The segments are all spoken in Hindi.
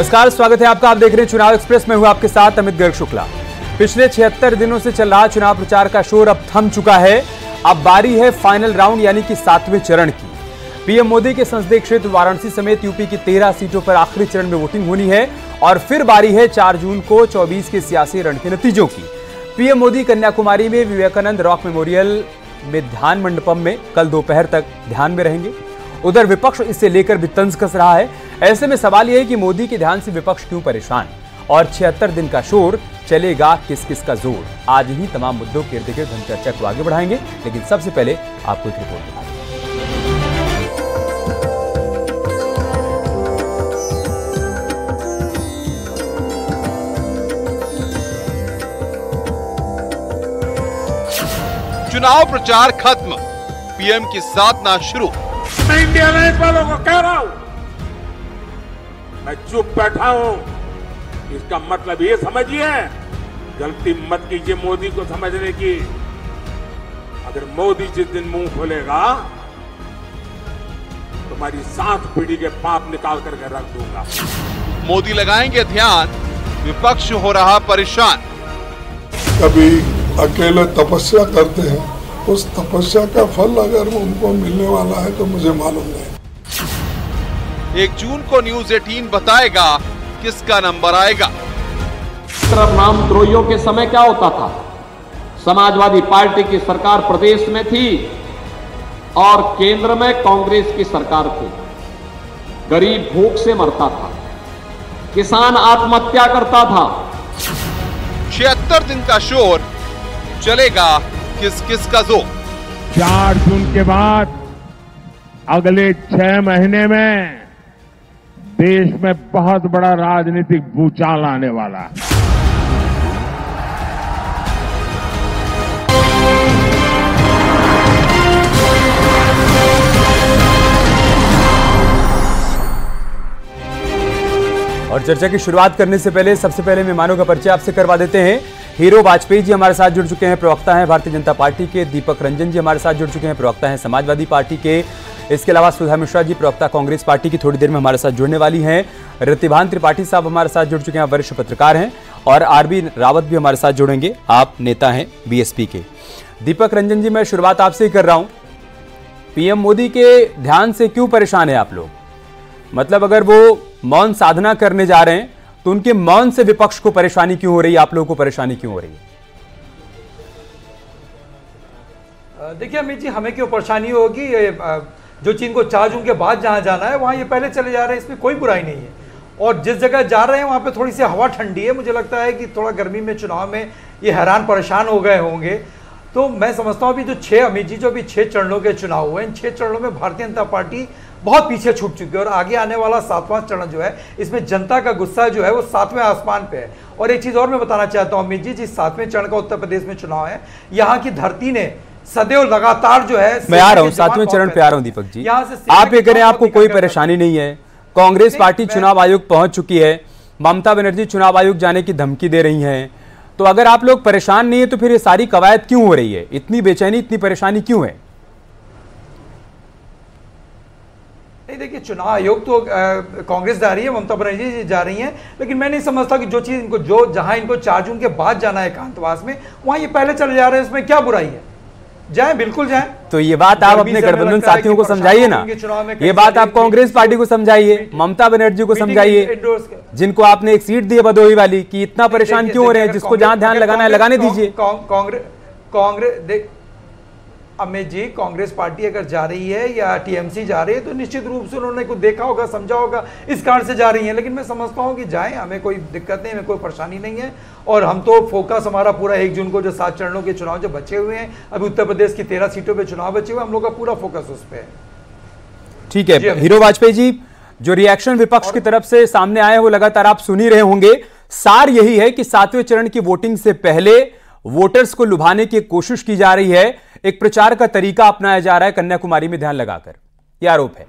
नमस्कार, स्वागत है आपका। आप देख रहे हैं चुनाव एक्सप्रेस में, हूं आपके साथ अमित गर्ग शुक्ला। पिछले 76 दिनों से चल रहा चुनाव प्रचार का शोर अब थम चुका है। अब बारी है फाइनल राउंड यानी कि 7वें चरण की। पीएम मोदी के संसदीय क्षेत्र वाराणसी समेत यूपी की 13 सीटों पर आखिरी चरण में वोटिंग होनी है और फिर बारी है 4 जून को 24 के सियासी रण के नतीजों की। पीएम मोदी कन्याकुमारी में विवेकानंद रॉक मेमोरियल में ध्यान मंडपम में कल दोपहर तक ध्यान में रहेंगे। उधर विपक्ष इससे लेकर भी तंज कस रहा है। ऐसे में सवाल यह है कि मोदी के ध्यान से विपक्ष क्यों परेशान और 76 दिन का शोर, चलेगा किस किस का जोर। आज ही तमाम मुद्दों के इर्द गिर्द हम चर्चा को आगे बढ़ाएंगे, लेकिन सबसे पहले आपको एक रिपोर्ट दिखाएं। चुनाव प्रचार खत्म, पीएम की साधना शुरू। मैं इंडिया लाइन्स वालों को कह रहा हूं, मैं चुप बैठा हूं, इसका मतलब ये समझिए, गलती मत कीजिए मोदी को समझने की। अगर मोदी जिस दिन मुंह खोलेगा तुम्हारी 7 पीढ़ी के पाप निकाल करके रख दूंगा। मोदी लगाएंगे ध्यान, विपक्ष हो रहा परेशान। कभी अकेले तपस्या करते हैं, उस तपस्या का फल अगर उनको मिलने वाला है तो मुझे मालूम नहीं। 1 जून को न्यूज 18 बताएगा किसका नंबर आएगा। नामद्रोहियों के समय क्या होता था? समाजवादी पार्टी की सरकार प्रदेश में थी और केंद्र में कांग्रेस की सरकार थी। गरीब भूख से मरता था, किसान आत्महत्या करता था। 76 दिन का शोर, चलेगा किस किस का जोर। 4 जून के बाद अगले 6 महीने में देश में बहुत बड़ा राजनीतिक भूचाल आने वाला है। और चर्चा की शुरुआत करने से पहले सबसे पहले मेहमानों का परिचय आपसे करवा देते हैं। हीरो वाजपेयी जी हमारे साथ जुड़ चुके हैं, प्रवक्ता हैं भारतीय जनता पार्टी के। दीपक रंजन जी हमारे साथ जुड़ चुके हैं, प्रवक्ता हैं समाजवादी पार्टी के। इसके अलावा सुधा मिश्रा जी, प्रवक्ता कांग्रेस पार्टी की, थोड़ी देर में हमारे साथ जुड़ने वाली हैं। रतिभान त्रिपाठी साहब हमारे साथ जुड़ चुके हैं, वरिष्ठ पत्रकार हैं। और आरबी रावत भी हमारे साथ जुड़ेंगे, आप नेता हैं बीएसपी के। दीपक रंजन जी, मैं शुरुआत आपसे ही कर रहा हूं। पीएम मोदी के ध्यान से क्यों परेशान है आप लोग? मतलब अगर वो मौन साधना करने जा रहे हैं तो उनके मौन से विपक्ष को परेशानी क्यों हो रही है, आप लोगों को परेशानी क्यों हो रही है? देखिए अमित जी, हमें क्यों परेशानी होगी? जो चीन को 4 जून के बाद जहां जाना है वहां ये पहले चले जा रहे हैं, इसमें कोई बुराई नहीं है। और जिस जगह जा रहे हैं वहां पे थोड़ी सी हवा ठंडी है। मुझे लगता है कि थोड़ा गर्मी में चुनाव में ये हैरान परेशान हो गए होंगे। तो मैं समझता हूं अभी जो 6 अमित जी, जो अभी 6 चरणों के चुनाव हुए, इन 6 चरणों में भारतीय जनता पार्टी बहुत पीछे छूट चुकी है। और आगे आने वाला 7वां चरण जो है, इसमें जनता का गुस्सा जो है वो 7वें आसमान पे है। और एक चीज और मैं बताना चाहता हूं अमित जी, जिस 7वें चरण का उत्तर प्रदेश में चुनाव है, यहाँ की धरती ने सदैव लगातार जो है, मैं आ रहा हूं 7वें चरण पे आ रहा हूं। दीपक जी, आप ये करें, आपको कोई परेशानी नहीं है। कांग्रेस पार्टी चुनाव आयोग पहुंच चुकी है, ममता बनर्जी चुनाव आयोग जाने की धमकी दे रही हैं। तो अगर आप लोग परेशान नहीं है तो फिर ये सारी कवायद क्यों हो रही है? इतनी बेचैनी, इतनी परेशानी क्यों है? नहीं, देखिए चुनाव आयोग तो कांग्रेस जा रही है, ममता बनर्जी जी जा रही हैं, लेकिन मैं नहीं समझता कि जो चीज इनको, जो जहां इनको 4 जून के बाद जाना है एकांतवास में, वहां ये पहले चले जा रहे हैं, इसमें क्या बुराई है? जाएं, बिल्कुल जाएं। तो ये बात आप अपने गठबंधन साथियों को समझाइए ना, ये बात आप कांग्रेस पार्टी को समझाइए, ममता बनर्जी को समझाइए, जिनको आपने एक सीट दी है भदोही वाली, कि इतना परेशान क्यों हो रहे हैं? जिसको जहां ध्यान लगाना है लगाने दीजिए। कांग्रेस अमित जी, कांग्रेस पार्टी अगर जा रही है या टीएमसी जा रही है तो निश्चित रूप से उन्होंने कुछ देखा होगा, समझा होगा, इस कारण से जा रही है। लेकिन मैं समझता हूं कि जाएं, हमें कोई दिक्कत नहीं, हमें कोई परेशानी नहीं है। और हम तो फोकस हमारा पूरा 1 जून को जो 7 चरणों के चुनाव जो बचे हुए हैं, अभी उत्तर प्रदेश की 13 सीटों पर चुनाव बचे हुए, हम लोग का पूरा फोकस उस पर है। ठीक है हीरो वाजपेयी जी, जो रिएक्शन विपक्ष की तरफ से सामने आए वो लगातार आप सुन ही रहे होंगे। सार यही है कि 7वें चरण की वोटिंग से पहले वोटर्स को लुभाने की कोशिश की जा रही है, एक प्रचार का तरीका अपनाया जा रहा है कन्याकुमारी में ध्यान लगाकर, यह आरोप है।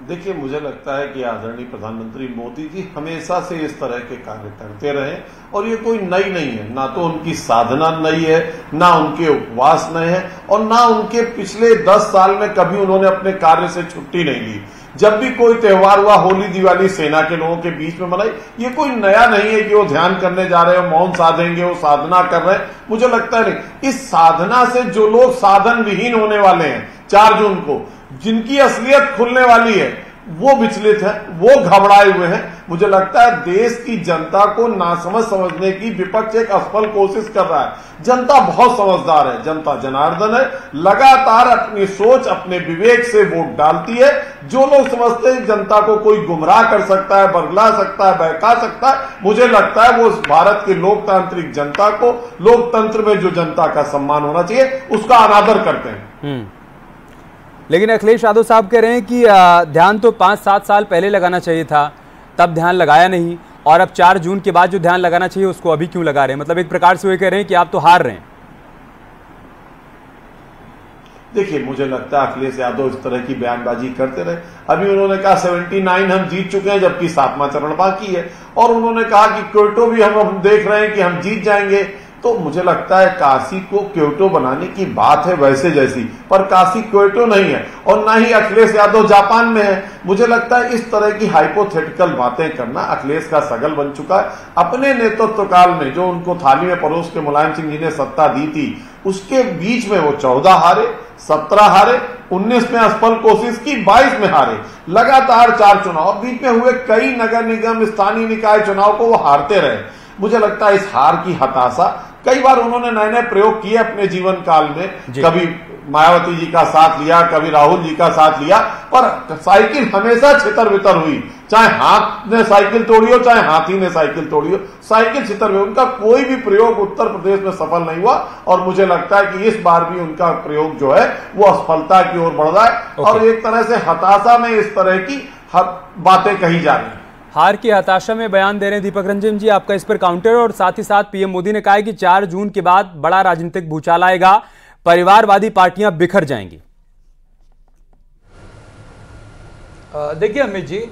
देखिए, मुझे लगता है कि आदरणीय प्रधानमंत्री मोदी जी हमेशा से इस तरह के कार्य करते रहे और ये कोई नई नहीं है। ना तो उनकी साधना नई है, ना उनके उपवास नए हैं और ना उनके पिछले 10 साल में कभी उन्होंने अपने कार्य से छुट्टी नहीं ली। जब भी कोई त्योहार हुआ, होली दिवाली सेना के लोगों के बीच में मनाई। ये कोई नया नहीं है कि वो ध्यान करने जा रहे हो, मौन साधेंगे, वो साधना कर रहे हैं, मुझे लगता है नहीं। इस साधना से जो लोग साधन विहीन होने वाले हैं 4 जून को, जिनकी असलियत खुलने वाली है, वो विचलित है, वो घबराए हुए हैं। मुझे लगता है देश की जनता को नासमझ समझने की विपक्ष एक असफल कोशिश कर रहा है। जनता बहुत समझदार है, जनता जनार्दन है, लगातार अपनी सोच, अपने विवेक से वोट डालती है। जो लोग समझते हैं जनता को कोई गुमराह कर सकता है, बरगला सकता है, बहका सकता है, मुझे लगता है वो भारत की लोकतांत्रिक जनता को, लोकतंत्र में जो जनता का सम्मान होना चाहिए, उसका अनादर करते हैं। लेकिन अखिलेश यादव साहब कह रहे हैं कि ध्यान तो 5-7 साल पहले लगाना चाहिए था, तब ध्यान लगाया नहीं, और अब 4 जून के बाद जो ध्यान लगाना चाहिए उसको अभी क्यों लगा रहे हैं? मतलब एक प्रकार से वो कह रहे हैं कि आप तो हार रहे हैं। देखिए, मुझे लगता है अखिलेश यादव इस तरह की बयानबाजी करते रहे। अभी उन्होंने कहा 79 हम जीत चुके हैं, जबकि 7वां चरण बाकी है, और उन्होंने कहा कि क्योटो भी हम देख रहे हैं कि हम जीत जाएंगे। तो मुझे लगता है काशी को क्योटो बनाने की बात है वैसे जैसी, पर काशी क्योटो नहीं है, और ना ही अखिलेश यादव जापान में है। मुझे लगता है इस तरह की हाइपोथेटिकल बातें करना अखिलेश का सगल बन चुका है। अपने नेतृत्व काल में जो उनको थाली में परोस के मुलायम सिंह जी ने सत्ता दी थी, उसके बीच में वो 14 हारे, 17 हारे, 19 में असफल कोशिश की, 22 में हारे, लगातार 4 चुनाव, बीच में हुए कई नगर निगम, स्थानीय निकाय चुनाव को वो हारते रहे। मुझे लगता है इस हार की हताशा, कई बार उन्होंने नए नए प्रयोग किए अपने जीवन काल में, कभी मायावती जी का साथ लिया, कभी राहुल जी का साथ लिया, पर साइकिल हमेशा छितर बितर हुई। चाहे हाथ ने साइकिल तोड़ी हो, चाहे हाथी ने साइकिल तोड़ी हो, साइकिल छितर हुई। उनका कोई भी प्रयोग उत्तर प्रदेश में सफल नहीं हुआ, और मुझे लगता है कि इस बार भी उनका प्रयोग जो है वो असफलता की ओर बढ़ रहा है, और एक तरह से हताशा में इस तरह की बातें कही जा रही है। हार की हताशा में बयान दे रहे हैं दीपक रंजन जी, आपका इस पर काउंटर। और साथ ही साथ पीएम मोदी ने कहा है कि 4 जून के बाद बड़ा राजनीतिक भूचाल आएगा, परिवारवादी पार्टियां बिखर जाएंगी। देखिए अमित जी,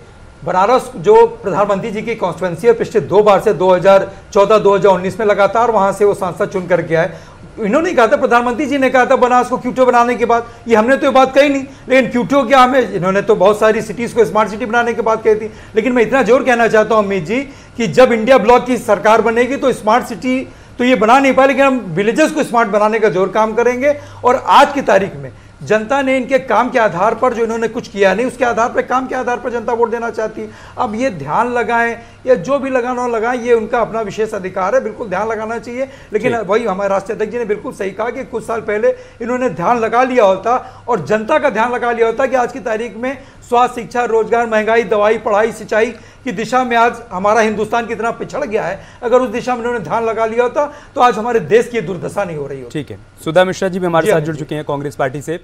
बनारस जो प्रधानमंत्री जी की कॉन्स्टिट्यूएंसी है, पिछले 2 बार से 2014-2019 में लगातार वहां से वो सांसद चुन करके आए। इन्होंने कहा था, प्रधानमंत्री जी ने कहा था बनारस को क्यूटो बनाने के बाद, ये हमने तो ये बात कही नहीं, लेकिन क्यूटो क्या हमें, इन्होंने तो बहुत सारी सिटीज को स्मार्ट सिटी बनाने की बात कही थी। लेकिन मैं इतना जोर कहना चाहता हूं अमित जी कि जब इंडिया ब्लॉक की सरकार बनेगी तो स्मार्ट सिटी तो ये बना नहीं पाए, लेकिन हम विलेजेस को स्मार्ट बनाने का जोर काम करेंगे। और आज की तारीख में जनता ने इनके काम के आधार पर, जो इन्होंने कुछ किया नहीं उसके आधार पर, काम के आधार पर जनता वोट देना चाहती है। अब ये ध्यान लगाएं या जो भी लगाना लगाएं, ये उनका अपना विशेष अधिकार है, बिल्कुल ध्यान लगाना चाहिए। लेकिन वही हमारे राष्ट्रीय अध्यक्ष जी ने बिल्कुल सही कहा कि कुछ साल पहले इन्होंने ध्यान लगा लिया होता और जनता का ध्यान लगा लिया होता कि आज की तारीख में स्वास्थ्य, शिक्षा, रोजगार, महंगाई, दवाई, पढ़ाई, सिंचाई की दिशा में आज हमारा हिंदुस्तान कितना पिछड़ गया है, अगर उस दिशा में उन्होंने ध्यान लगा लिया होता तो आज हमारे देश की दुर्दशा नहीं हो रही होती। ठीक है, सुधा मिश्रा जी भी हमारे साथ जुड़ चुके हैं कांग्रेस पार्टी से।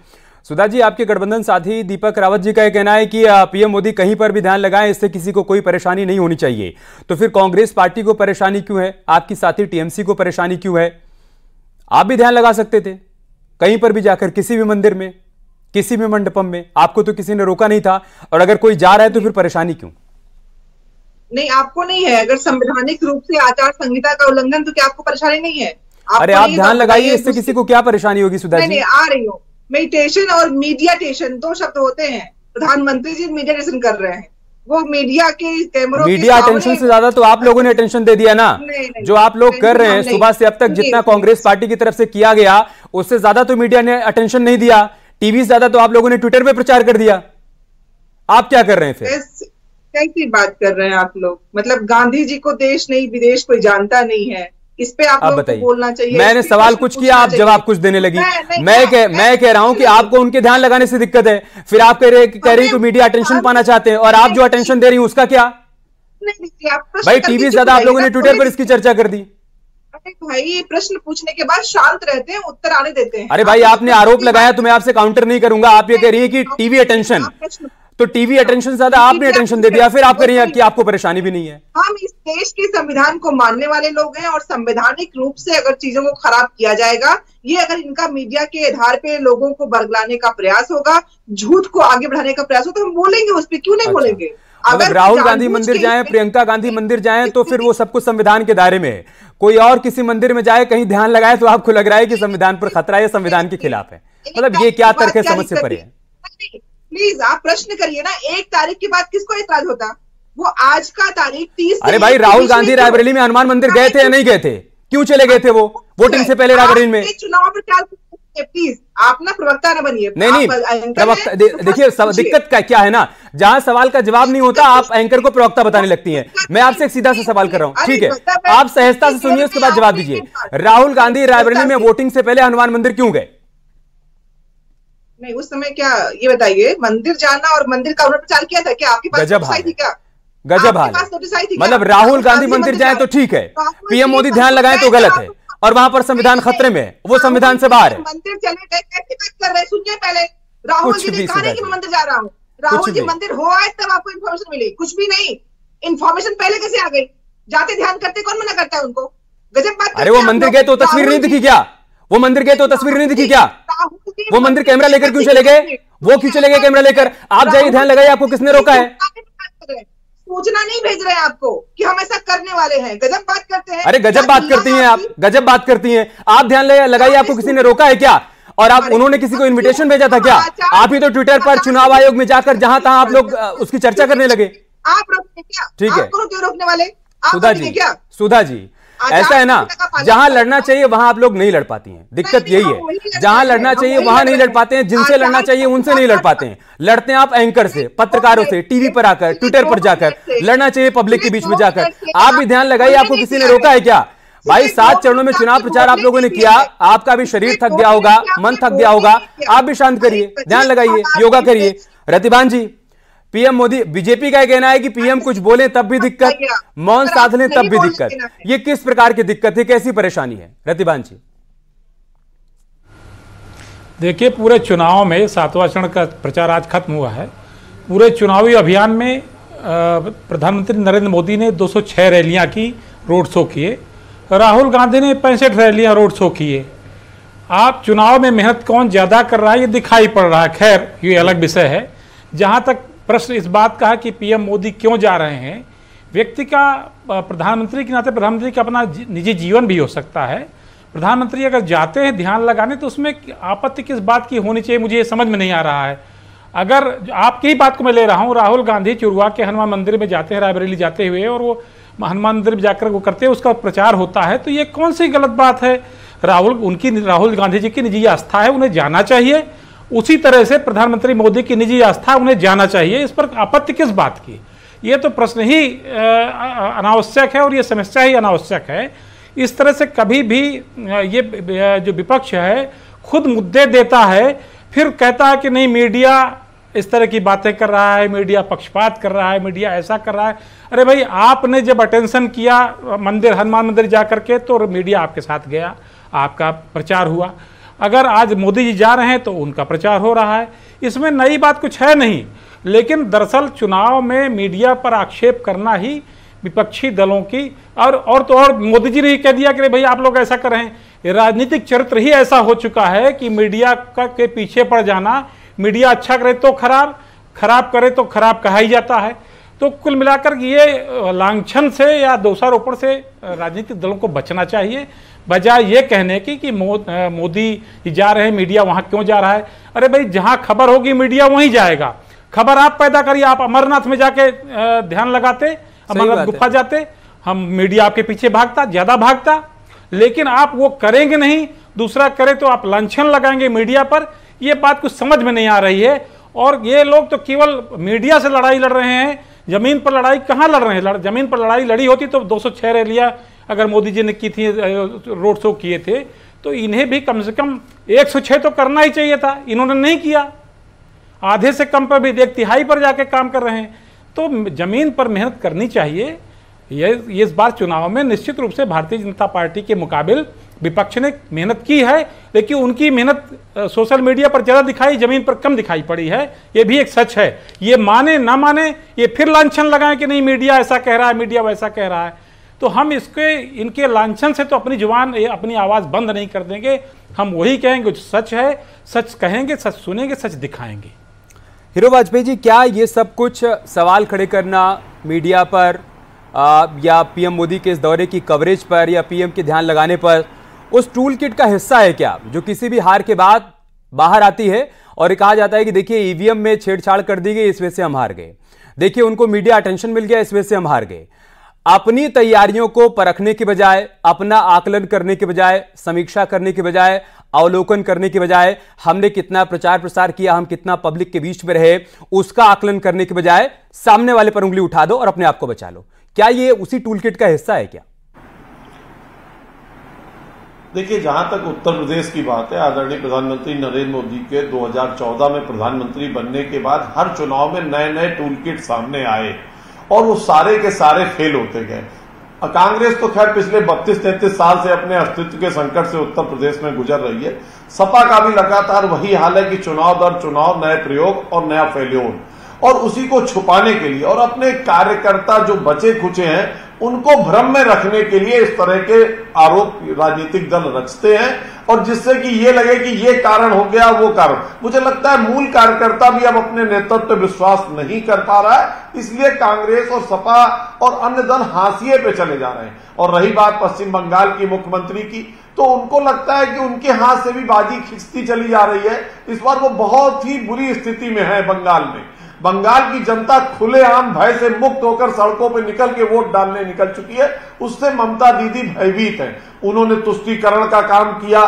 सुधा जी, आपके गठबंधन साथी दीपक रावत जी का यह कहना है कि पीएम मोदी कहीं पर भी ध्यान लगाएं, इससे किसी को कोई परेशानी नहीं होनी चाहिए। तो फिर कांग्रेस पार्टी को परेशानी क्यों है? आपकी साथी टीएमसी को परेशानी क्यों है? आप भी ध्यान लगा सकते थे कहीं पर भी जाकर, किसी भी मंदिर में, किसी भी मंडपम में, आपको तो किसी ने रोका नहीं था। और अगर कोई जा रहा है तो फिर परेशानी क्यों? नहीं, आपको नहीं है। अगर संवैधानिक रूप से आचार संहिता का उल्लंघन, तो क्या आपको परेशानी नहीं है? अरे आप ध्यान लगाइए, इससे किसी को क्या परेशानी होगी? सुधा जी, नहीं, आ रही हूँ। मेडिटेशन और मीडियाटेशन 2 शब्द होते हैं। प्रधानमंत्री जी मीडियाटेशन कर रहे हैं, वो मीडिया के कैमरों, मीडिया अटेंशन से ज्यादा तो आप लोगों ने अटेंशन दे दिया ना। जो आप लोग कर रहे हैं सुबह से अब तक, जितना कांग्रेस पार्टी की तरफ से किया गया, उससे ज्यादा तो मीडिया ने अटेंशन नहीं दिया। टीवी से ज्यादा तो आप लोगों ने ट्विटर पे प्रचार कर दिया। आप क्या कर रहे हैं फिर? कैसी बात कर रहे हैं आप लोग? मतलब गांधी जी को देश नहीं विदेश कोई जानता नहीं है, इस पे आप लोगों को बोलना चाहिए। मैंने सवाल कुछ किया, आप जवाब कुछ देने लगी। मैं कह रहा हूं कि आपको उनके ध्यान लगाने से दिक्कत है, फिर आप कह रही कि मीडिया अटेंशन पाना चाहते हैं, और आप जो अटेंशन दे रही हैं उसका क्या? भाई टीवी से ज्यादा आप लोगों ने ट्विटर पर इसकी चर्चा कर दी। अरे भाई, ये प्रश्न पूछने के बाद शांत रहते हैं, उत्तर आने देते हैं। अरे भाई, आपने आरोप लगाया तो मैं आपसे काउंटर नहीं करूंगा। आप ये कह रही है कि टीवी अटेंशन, तो टीवी अटेंशन ज्यादा आपने अटेंशन दे दिया, फिर आप कह रही हैं कि आपको परेशानी भी नहीं है। हम इस देश के संविधान को मानने वाले लोग हैं, और संवैधानिक रूप से अगर चीजों को खराब किया जाएगा, ये अगर इनका मीडिया के आधार पे लोगों को बरगलाने का प्रयास होगा, झूठ को आगे बढ़ाने का प्रयास होगा, तो हम बोलेंगे उस पर, क्यों नहीं बोलेंगे? अगर राहुल गांधी मंदिर जाएं, प्रियंका गांधी मंदिर जाएं, तो फिर वो सब कुछ संविधान के दायरे में है। कोई और किसी मंदिर में जाए, कहीं ध्यान लगाए, तो आपको लग रहा है कि संविधान पर खतरा है, संविधान के खिलाफ है। मतलब ये क्या तर्क है, समझ से परे है। प्लीज आप प्रश्न करिए ना, 1 तारीख के बाद किसको ऐतराज होता? वो आज का तारीख 30। अरे भाई, राहुल गांधी रायबरेली में हनुमान मंदिर गए थे या नहीं गए थे? क्यों चले गए थे वो वोटिंग से पहले रायबरेली में? चुनाव प्रचार, प्लीज आप ना प्रवक्ता ना बनिए। नहीं प्रवक्ता, देखिए दिक्कत क्या है ना, जहां सवाल का जवाब नहीं होता आप एंकर को प्रवक्ता बताने लगती हैं। मैं आपसे एक सीधा सा सवाल कर रहा हूं, ठीक है, आप सहजता से सुनिए, उसके बाद जवाब दीजिए। राहुल गांधी रायबरेली में वोटिंग से पहले हनुमान मंदिर क्यों गए? नहीं, उस समय क्या, ये बताइए, मंदिर जाना और मंदिर का उन्होंने प्रचार किया था क्या? आपके पास नोटिस थी क्या? गजब हाल, मतलब राहुल गांधी मंदिर जाए तो ठीक है, पीएम मोदी ध्यान लगाए तो गलत है, और वहां पर संविधान खतरे में है, वो संविधान से बाहर है। मंदिर चले गए, कैसी बात कर रहे हैं? सुनिए पहले, राहुल जी ने कहा नहीं कि मैं मंदिर जा रहा हूँ। राहुल जी मंदिर हो आए तब आपको इन्फॉर्मेशन मिली, कुछ भी नहीं। इन्फॉर्मेशन पहले कैसे आ गई? जाते ध्यान करते, कौन मना करता है उनको? गजब बात। अरे वो मंदिर गए तो तस्वीर नहीं दिखी क्या? वो मंदिर गए तो तस्वीर नहीं दिखी क्या? वो मंदिर कैमरा लेकर क्यों चले गए? वो क्यों चले गए कैमरा लेकर? आप जाइए, ध्यान लगाइए, आपको किसने रोका है? सूचना नहीं भेज रहे हैं आपको कि हम ऐसा करने वाले हैं। गजब बात करते हैं। अरे गजब बात करती हैं आप, गजब बात करती हैं आप। ध्यान लगाइए, आपको किसी ने रोका है क्या? और आप, उन्होंने किसी को इनविटेशन भेजा था क्या? आप ही तो ट्विटर पर चुनाव आयोग में जाकर जहां तहां आप लोग उसकी चर्चा करने लगे। आप रोकने क्या? ठीक है, क्यों रोकने वाले? सुधा जी ऐसा है ना, जहां लड़ना चाहिए वहां आप लोग नहीं लड़ पाती हैं। दिक्कत यही है, जहां लड़ना चाहिए वहां नहीं लड़ पाते हैं, जिनसे लड़ना चाहिए उनसे नहीं लड़ पाते हैं। लड़ते हैं आप एंकर से, पत्रकारों से, टीवी पर आकर, ट्विटर पर जाकर। लड़ना चाहिए पब्लिक के बीच में जाकर। आप भी ध्यान लगाइए, आपको किसी ने रोका है क्या? भाई 7 चरणों में चुनाव प्रचार आप लोगों ने किया, आपका भी शरीर थक गया होगा, मन थक गया होगा, आप भी शांत करिए, ध्यान लगाइए, योगा करिए। रतिबान जी, पीएम मोदी, बीजेपी का कहना है कि पीएम कुछ बोले तब भी दिक्कत, मौन साध लें तब भी दिक्कत। ये किस प्रकार की दिक्कत है, कैसी परेशानी है रतिबान जी? देखिए, पूरे चुनाव में 7वां चरण का प्रचार आज खत्म हुआ है। पूरे चुनावी अभियान में प्रधानमंत्री नरेंद्र मोदी ने 206 रैलियां की, रोड शो किए। राहुल गांधी ने 65 रैलियां, रोड शो किए। आप चुनाव में मेहनत कौन ज्यादा कर रहा है ये दिखाई पड़ रहा है। खैर, ये अलग विषय है। जहां तक प्रश्न इस बात का है कि पीएम मोदी क्यों जा रहे हैं, व्यक्ति का, प्रधानमंत्री के नाते प्रधानमंत्री का अपना निजी जीवन भी हो सकता है। प्रधानमंत्री अगर जाते हैं ध्यान लगाने तो उसमें आपत्ति किस बात की होनी चाहिए, मुझे ये समझ में नहीं आ रहा है। अगर आपकी ही बात को मैं ले रहा हूँ, राहुल गांधी चुरुआ के हनुमान मंदिर में जाते हैं, रायबरेली जाते हुए, और वो हनुमान मंदिर में जाकर वो करते हैं, उसका प्रचार होता है, तो ये कौन सी गलत बात है? राहुल गांधी जी की निजी आस्था है, उन्हें जाना चाहिए। उसी तरह से प्रधानमंत्री मोदी की निजी आस्था, उन्हें जाना चाहिए। इस पर आपत्ति किस बात की? ये तो प्रश्न ही अनावश्यक है और ये समस्या ही अनावश्यक है। इस तरह से कभी भी ये जो विपक्ष है खुद मुद्दे देता है, फिर कहता है कि नहीं मीडिया इस तरह की बातें कर रहा है, मीडिया पक्षपात कर रहा है, मीडिया ऐसा कर रहा है। अरे भाई, आपने जब अटेंशन किया मंदिर, हनुमान मंदिर जाकर के, तो मीडिया आपके साथ गया, आपका प्रचार हुआ। अगर आज मोदी जी जा रहे हैं तो उनका प्रचार हो रहा है, इसमें नई बात कुछ है नहीं। लेकिन दरअसल चुनाव में मीडिया पर आक्षेप करना ही विपक्षी दलों की, और तो और मोदी जी ने कह दिया कि भाई आप लोग ऐसा कर रहे हैं। राजनीतिक चरित्र ही ऐसा हो चुका है कि मीडिया के पीछे पड़ जाना, मीडिया अच्छा करे तो खराब, खराब करे तो खराब कहा ही जाता है। तो कुल मिलाकर ये लांछन से या दोषारोपण से राजनीतिक दलों को बचना चाहिए, बजाय ये कहने की कि मोदी जा रहे हैं, मीडिया वहां क्यों जा रहा है। अरे भाई, जहां खबर होगी मीडिया वहीं जाएगा। खबर आप पैदा करिए, आप अमरनाथ में जाके ध्यान लगाते, अमरनाथ गुफा जाते, हम मीडिया आपके पीछे भागता, ज्यादा भागता। लेकिन आप वो करेंगे नहीं, दूसरा करे तो आप लांछन लगाएंगे मीडिया पर। ये बात कुछ समझ में नहीं आ रही है। और ये लोग तो केवल मीडिया से लड़ाई लड़ रहे हैं, जमीन पर लड़ाई कहाँ लड़ रहे हैं? जमीन पर लड़ाई लड़ी होती तो 206 रैलियां अगर मोदी जी ने की थी, रोड शो किए थे, तो इन्हें भी कम से कम 106 तो करना ही चाहिए था। इन्होंने नहीं किया, आधे से कम पर भी 1/3 पर जाके काम कर रहे हैं। तो जमीन पर मेहनत करनी चाहिए। ये इस बार चुनाव में निश्चित रूप से भारतीय जनता पार्टी के मुकाबिल विपक्ष ने मेहनत की है, लेकिन उनकी मेहनत सोशल मीडिया पर ज्यादा दिखाई, जमीन पर कम दिखाई पड़ी है। ये भी एक सच है। ये माने ना माने, ये फिर लांछन लगाएं कि नहीं मीडिया ऐसा कह रहा है, मीडिया वैसा कह रहा है, तो हम इनके लांछन से तो अपनी जुबान, अपनी आवाज बंद नहीं कर देंगे। हम वही कहेंगे जो सच है, सच कहेंगे, सच सुनेंगे, सच दिखाएंगे। हीरो वाजपेयी जी, क्या ये सब कुछ सवाल खड़े करना मीडिया पर या पीएम मोदी के इस दौरे की कवरेज पर या पीएम के ध्यान लगाने पर उस टूल किट का हिस्सा है क्या, जो किसी भी हार के बाद बाहर आती है और कहा जाता है कि देखिए ईवीएम में छेड़छाड़ कर दी गई, इस वजह से हम हार गए, देखिए उनको मीडिया अटेंशन मिल गया, इस वजह से हम हार गए। अपनी तैयारियों को परखने के बजाय, अपना आकलन करने के बजाय, समीक्षा करने के बजाय, अवलोकन करने के बजाय, हमने कितना प्रचार प्रसार किया, हम कितना पब्लिक के बीच में रहे, उसका आकलन करने के बजाय सामने वाले पर उंगली उठा दो और अपने आप को बचा लो। क्या ये उसी टूलकिट का हिस्सा है क्या? देखिए, जहां तक उत्तर प्रदेश की बात है, आदरणीय प्रधानमंत्री नरेंद्र मोदी के 2014 में प्रधानमंत्री बनने के बाद हर चुनाव में नए नए टूलकिट सामने आए और वो सारे के सारे फेल होते गए। कांग्रेस तो खैर पिछले 32-33 साल से अपने अस्तित्व के संकट से उत्तर प्रदेश में गुजर रही है। सपा का भी लगातार वही हाल है कि चुनाव दर चुनाव नए प्रयोग और नया फेल्योर, और उसी को छुपाने के लिए और अपने कार्यकर्ता जो बचे खुचे हैं उनको भ्रम में रखने के लिए इस तरह के आरोप राजनीतिक दल रचते हैं, और जिससे कि ये लगे कि ये कारण हो गया, वो कारण। मुझे लगता है मूल कार्यकर्ता भी अब अपने नेतृत्व पे विश्वास नहीं कर पा रहा है, इसलिए कांग्रेस और सपा और अन्य दल हाशिए पे चले जा रहे हैं। और रही बात पश्चिम बंगाल की मुख्यमंत्री की, तो उनको लगता है कि उनके हाथ से भी बाजी खिंचती चली जा रही है। इस बार वो बहुत ही बुरी स्थिति में है बंगाल में। बंगाल की जनता खुलेआम भय से मुक्त होकर सड़कों पर निकल के वोट डालने निकल चुकी है। उससे ममता दीदी भयभीत हैं। उन्होंने तुष्टीकरण का काम किया,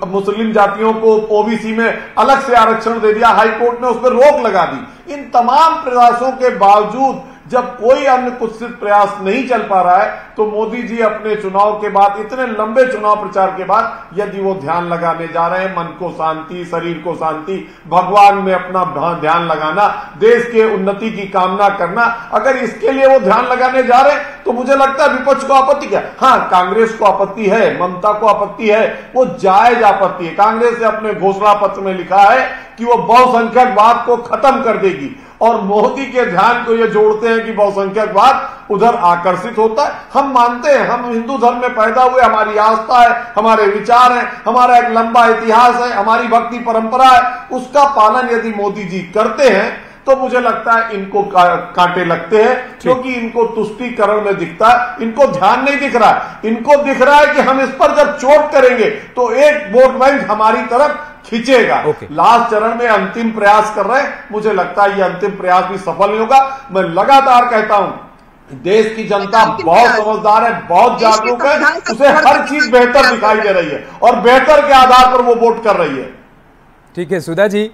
मुस्लिम जातियों को ओबीसी में अलग से आरक्षण दे दिया, हाईकोर्ट ने उस पर रोक लगा दी। इन तमाम प्रयासों के बावजूद जब कोई अन्य कुत्सित प्रयास नहीं चल पा रहा है, तो मोदी जी अपने चुनाव के बाद, इतने लंबे चुनाव प्रचार के बाद, यदि वो ध्यान लगाने जा रहे हैं, मन को शांति, शरीर को शांति, भगवान में अपना ध्यान लगाना, देश के उन्नति की कामना करना, अगर इसके लिए वो ध्यान लगाने जा रहे हैं, तो मुझे लगता है विपक्ष को आपत्ति क्या? हाँ, कांग्रेस को आपत्ति है, ममता को आपत्ति है, वो जायज आपत्ति है। कांग्रेस ने अपने घोषणा पत्र में लिखा है कि वो बहुसंख्यकवाद को खत्म कर देगी, और मोदी के ध्यान को ये जोड़ते हैं कि बहुसंख्यकवाद उधर आकर्षित होता है। हम मानते हैं, हम हिंदू धर्म में पैदा हुए, हमारी आस्था है, हमारे विचार हैं, हमारा एक लंबा इतिहास है, हमारी भक्ति परंपरा है, उसका पालन यदि मोदी जी करते हैं तो मुझे लगता है इनको कांटे लगते हैं, क्योंकि इनको तुष्टीकरण में दिखता है, इनको ध्यान नहीं दिख रहा है। इनको दिख रहा है कि हम इस पर जब चोट करेंगे तो एक वोट बैंक हमारी तरफ खींचेगा। लास्ट चरण में अंतिम प्रयास कर रहे हैं, मुझे लगता है ये अंतिम प्रयास भी सफल नहीं होगा। मैं लगातार कहता हूं, देश की जनता बहुत समझदार है, बहुत जागरूक है, उसे हर चीज बेहतर दिखाई दे रही है और बेहतर के आधार पर वो वोट कर रही है। ठीक है सुधा जी,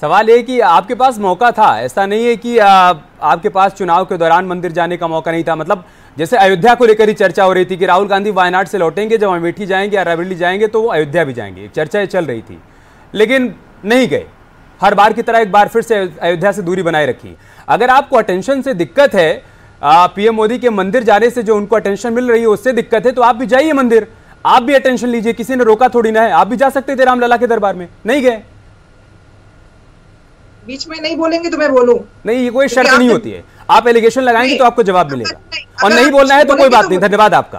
सवाल ये कि आपके पास मौका था, ऐसा नहीं है कि आपके पास चुनाव के दौरान मंदिर जाने का मौका नहीं था। मतलब जैसे अयोध्या को लेकर ही चर्चा हो रही थी कि राहुल गांधी वायनाड से लौटेंगे, जब अमेठी जाएंगे या रायबरेली जाएंगे तो वो अयोध्या भी जाएंगे, चर्चाएं चल रही थी, लेकिन नहीं गए। हर बार की तरह एक बार फिर से अयोध्या से दूरी बनाए रखी। अगर आपको अटेंशन से दिक्कत है, पीएम मोदी के मंदिर जाने से जो उनको अटेंशन मिल रही है उससे दिक्कत है, तो आप भी जाइए मंदिर, आप भी अटेंशन लीजिए, किसी ने रोका थोड़ी ना है। आप भी जा सकते थे रामलला के दरबार में, नहीं गए। बीच में नहीं बोलेंगे तो मैं बोलूं? नहीं, ये कोई शर्त नहीं होती है। आप एलिगेशन लगाएंगे तो आपको जवाब मिलेगा, और नहीं बोलना है तो कोई बात नहीं। धन्यवाद आपका।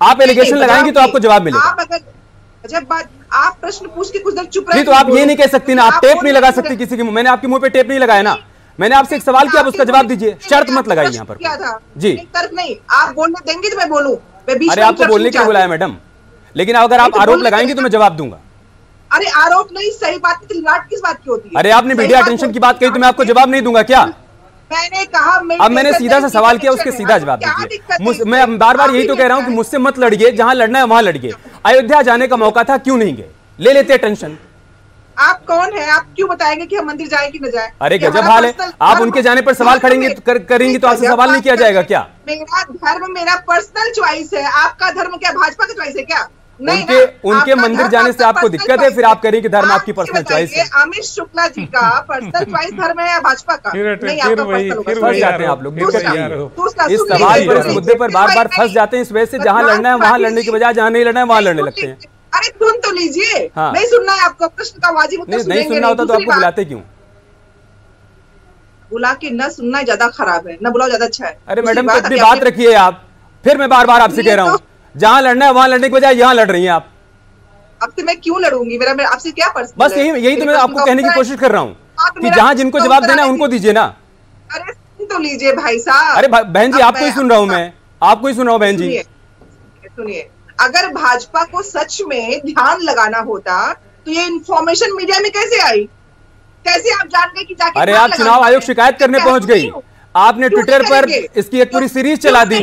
आप एलिगेशन लगाएंगे तो आपको जवाब मिलेगा। आप अगर जब बात आप प्रश्न पूछ के कुछ देर चुप रहे, नहीं तो आप ये नहीं कह सकती ना, आप टेप नहीं लगा सकती किसी की। मैंने आपके मुंह पे टेप नहीं लगाया ना, मैंने आपसे एक सवाल किया, आप उसका जवाब दीजिए, शर्त मत लगाइए यहाँ पर। जी तर्क नहीं, आप बोलने देंगे तो मैं बोलूं। अरे आपको बोलने के लिए बुलाया मैडम, लेकिन अगर आप आरोप लगाएंगे तो मैं जवाब दूंगा। अरे आरोप नहीं, सही बात की लाट किस बात की होती है? अरे आपने मीडिया अटेंशन की बात कही तो मैं आपको जवाब नहीं दूंगा क्या? मैंने कहा अब मैंने सीधा सा सवाल किया, उसके सीधा जवाब दीजिए। मैं बार बार यही तो कह रहा हूं कि मुझसे मत लड़िए, जहां लड़ना है वहां लड़िए। अयोध्या जाने का मौका था, क्यों नहीं गए? ले लेते टेंशन। आप कौन है? आप क्यों बताएंगे कि हम मंदिर जाए कि न जाए? अरे गजब हाल है, आप उनके जाने पर सवाल करेंगे तो आपसे सवाल नहीं किया जाएगा क्या? मेरा धर्म मेरा पर्सनल चॉइस है, आपका धर्म क्या भाजपा का चॉइस है क्या? उनके मंदिर जाने से आपको दिक्कत है, फिर आप कह रही कि धर्म आपकी पर्सनल चॉइस है। अमित शुक्ला जी का पर्सनल चॉइस धर्म है या भाजपा का? नहीं, आपका पर्सनल होगा। फंस जाते हैं आप लोग, इस सवाल पर, इस मुद्दे पर बार बार फंस जाते हैं। इस वजह से जहां लड़ना है वहां लड़ने की बजाय जहां नहीं लड़ना है वहां लड़ने लगते हैं। अरे सुन तो लीजिए, नहीं सुनना है आपको प्रश्न का वाजिब उत्तर सुनेंगे नहीं सुनना होता तो आपको बुलाते क्यों? बुला के न सुनना ज्यादा खराब है, न बुलाओ ज्यादा अच्छा है। अरे मैडम अपनी बात रखिए आप, फिर मैं बार बार आपसे कह रहा हूँ, जहां लड़ना है वहां लड़ने के बजाय यहाँ लड़ रही हैं आप। आपसे मैं क्यों लड़ूंगी? मेरा आपसे क्या पर्सनल? बस यही तो मैं आपको कहने की कोशिश कर रहा हूँ कि जहां जिनको जवाब देना है उनको दीजिए ना। अरे सुन तो लीजिए भाई साहब। अरे बहन जी, आपको ही सुन रहा हूँ मैं, आपको ही सुन रहा हूँ बहन जी। सुनिए, अगर भाजपा को सच में ध्यान लगाना होता तो ये इंफॉर्मेशन मीडिया में कैसे आई? कैसे आप जान गए कि जाके अरे आप चुनाव आयोग शिकायत करने पहुंच गई, आपने ट्विटर पर इसकी एक पूरी सीरीज चला दी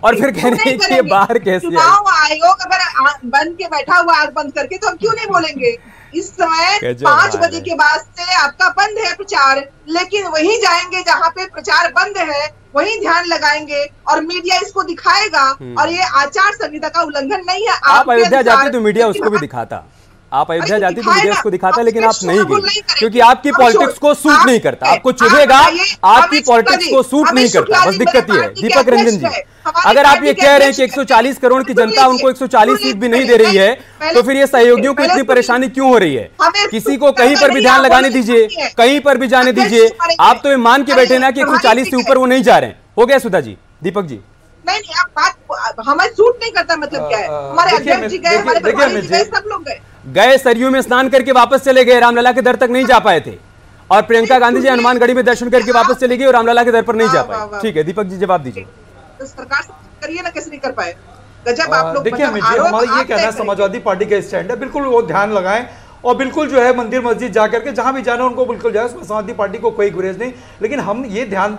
और फिर कह रहे हैं कि बाहर कैसे चुनाव आयोग अगर बंद के बैठा हुआ आग बंद करके तो हम क्यों नहीं बोलेंगे। इस समय 5 बजे के बाद से आपका बंद है प्रचार, लेकिन वही जाएंगे जहाँ पे प्रचार बंद है, वही ध्यान लगाएंगे और मीडिया इसको दिखाएगा। और ये आचार संहिता का उल्लंघन नहीं है। आप अयोध्या जाते तो मीडिया उसको भी दिखाता, आप अयोध्या जाती तो मीडिया इसको दिखाता, लेकिन आप नहीं गई क्योंकि आपकी पॉलिटिक्स को सूट नहीं करता। आपको चुभेगा, आपकी पॉलिटिक्स को सूट नहीं करता, बस दिक्कत ये है। दीपक रंजन जी, अगर आप ये कह रहे हैं कि 140 करोड़ की जनता उनको 140 सीट भी नहीं दे रही है, तो फिर ये सहयोगियों को इतनी परेशानी क्यों हो रही है? किसी को कहीं पर भी ध्यान लगाने दीजिए, कहीं पर भी जाने दीजिए। आप तो ये मान के बैठे ना कि 140 से ऊपर वो नहीं जा रहे हैं। हो गया सुधा जी? दीपक जी नहीं, आप बात हमें सूट नहीं करता, मतलब क्या है? हमारे अध्यक्ष जी गए, हमारे प्रभारी जी गए, सब लोग गए सरयू में स्नान करके वापस चले गए, रामलला के दर तक नहीं जा पाए थे। और प्रियंका गांधी जी हनुमानगढ़ी में दर्शन करके वापस चले गए और रामलला के दर पर नहीं जा पाए। ठीक है दीपक जी, जवाब दीजिए। तो सरकार करिए ना, कैसे नहीं कर पाए? गजब आप लोग। देखिए अमित जी, हमारा ये कहना है समाजवादी पार्टी का स्टैंड है, बिल्कुल वो ध्यान लगाएं और बिल्कुल जो है मंदिर मस्जिद जाकर के जहां भी जाना उनको बिल्कुल जाए, उसमें समाजवादी पार्टी को कोई गुरेज नहीं। लेकिन हम ये ध्यान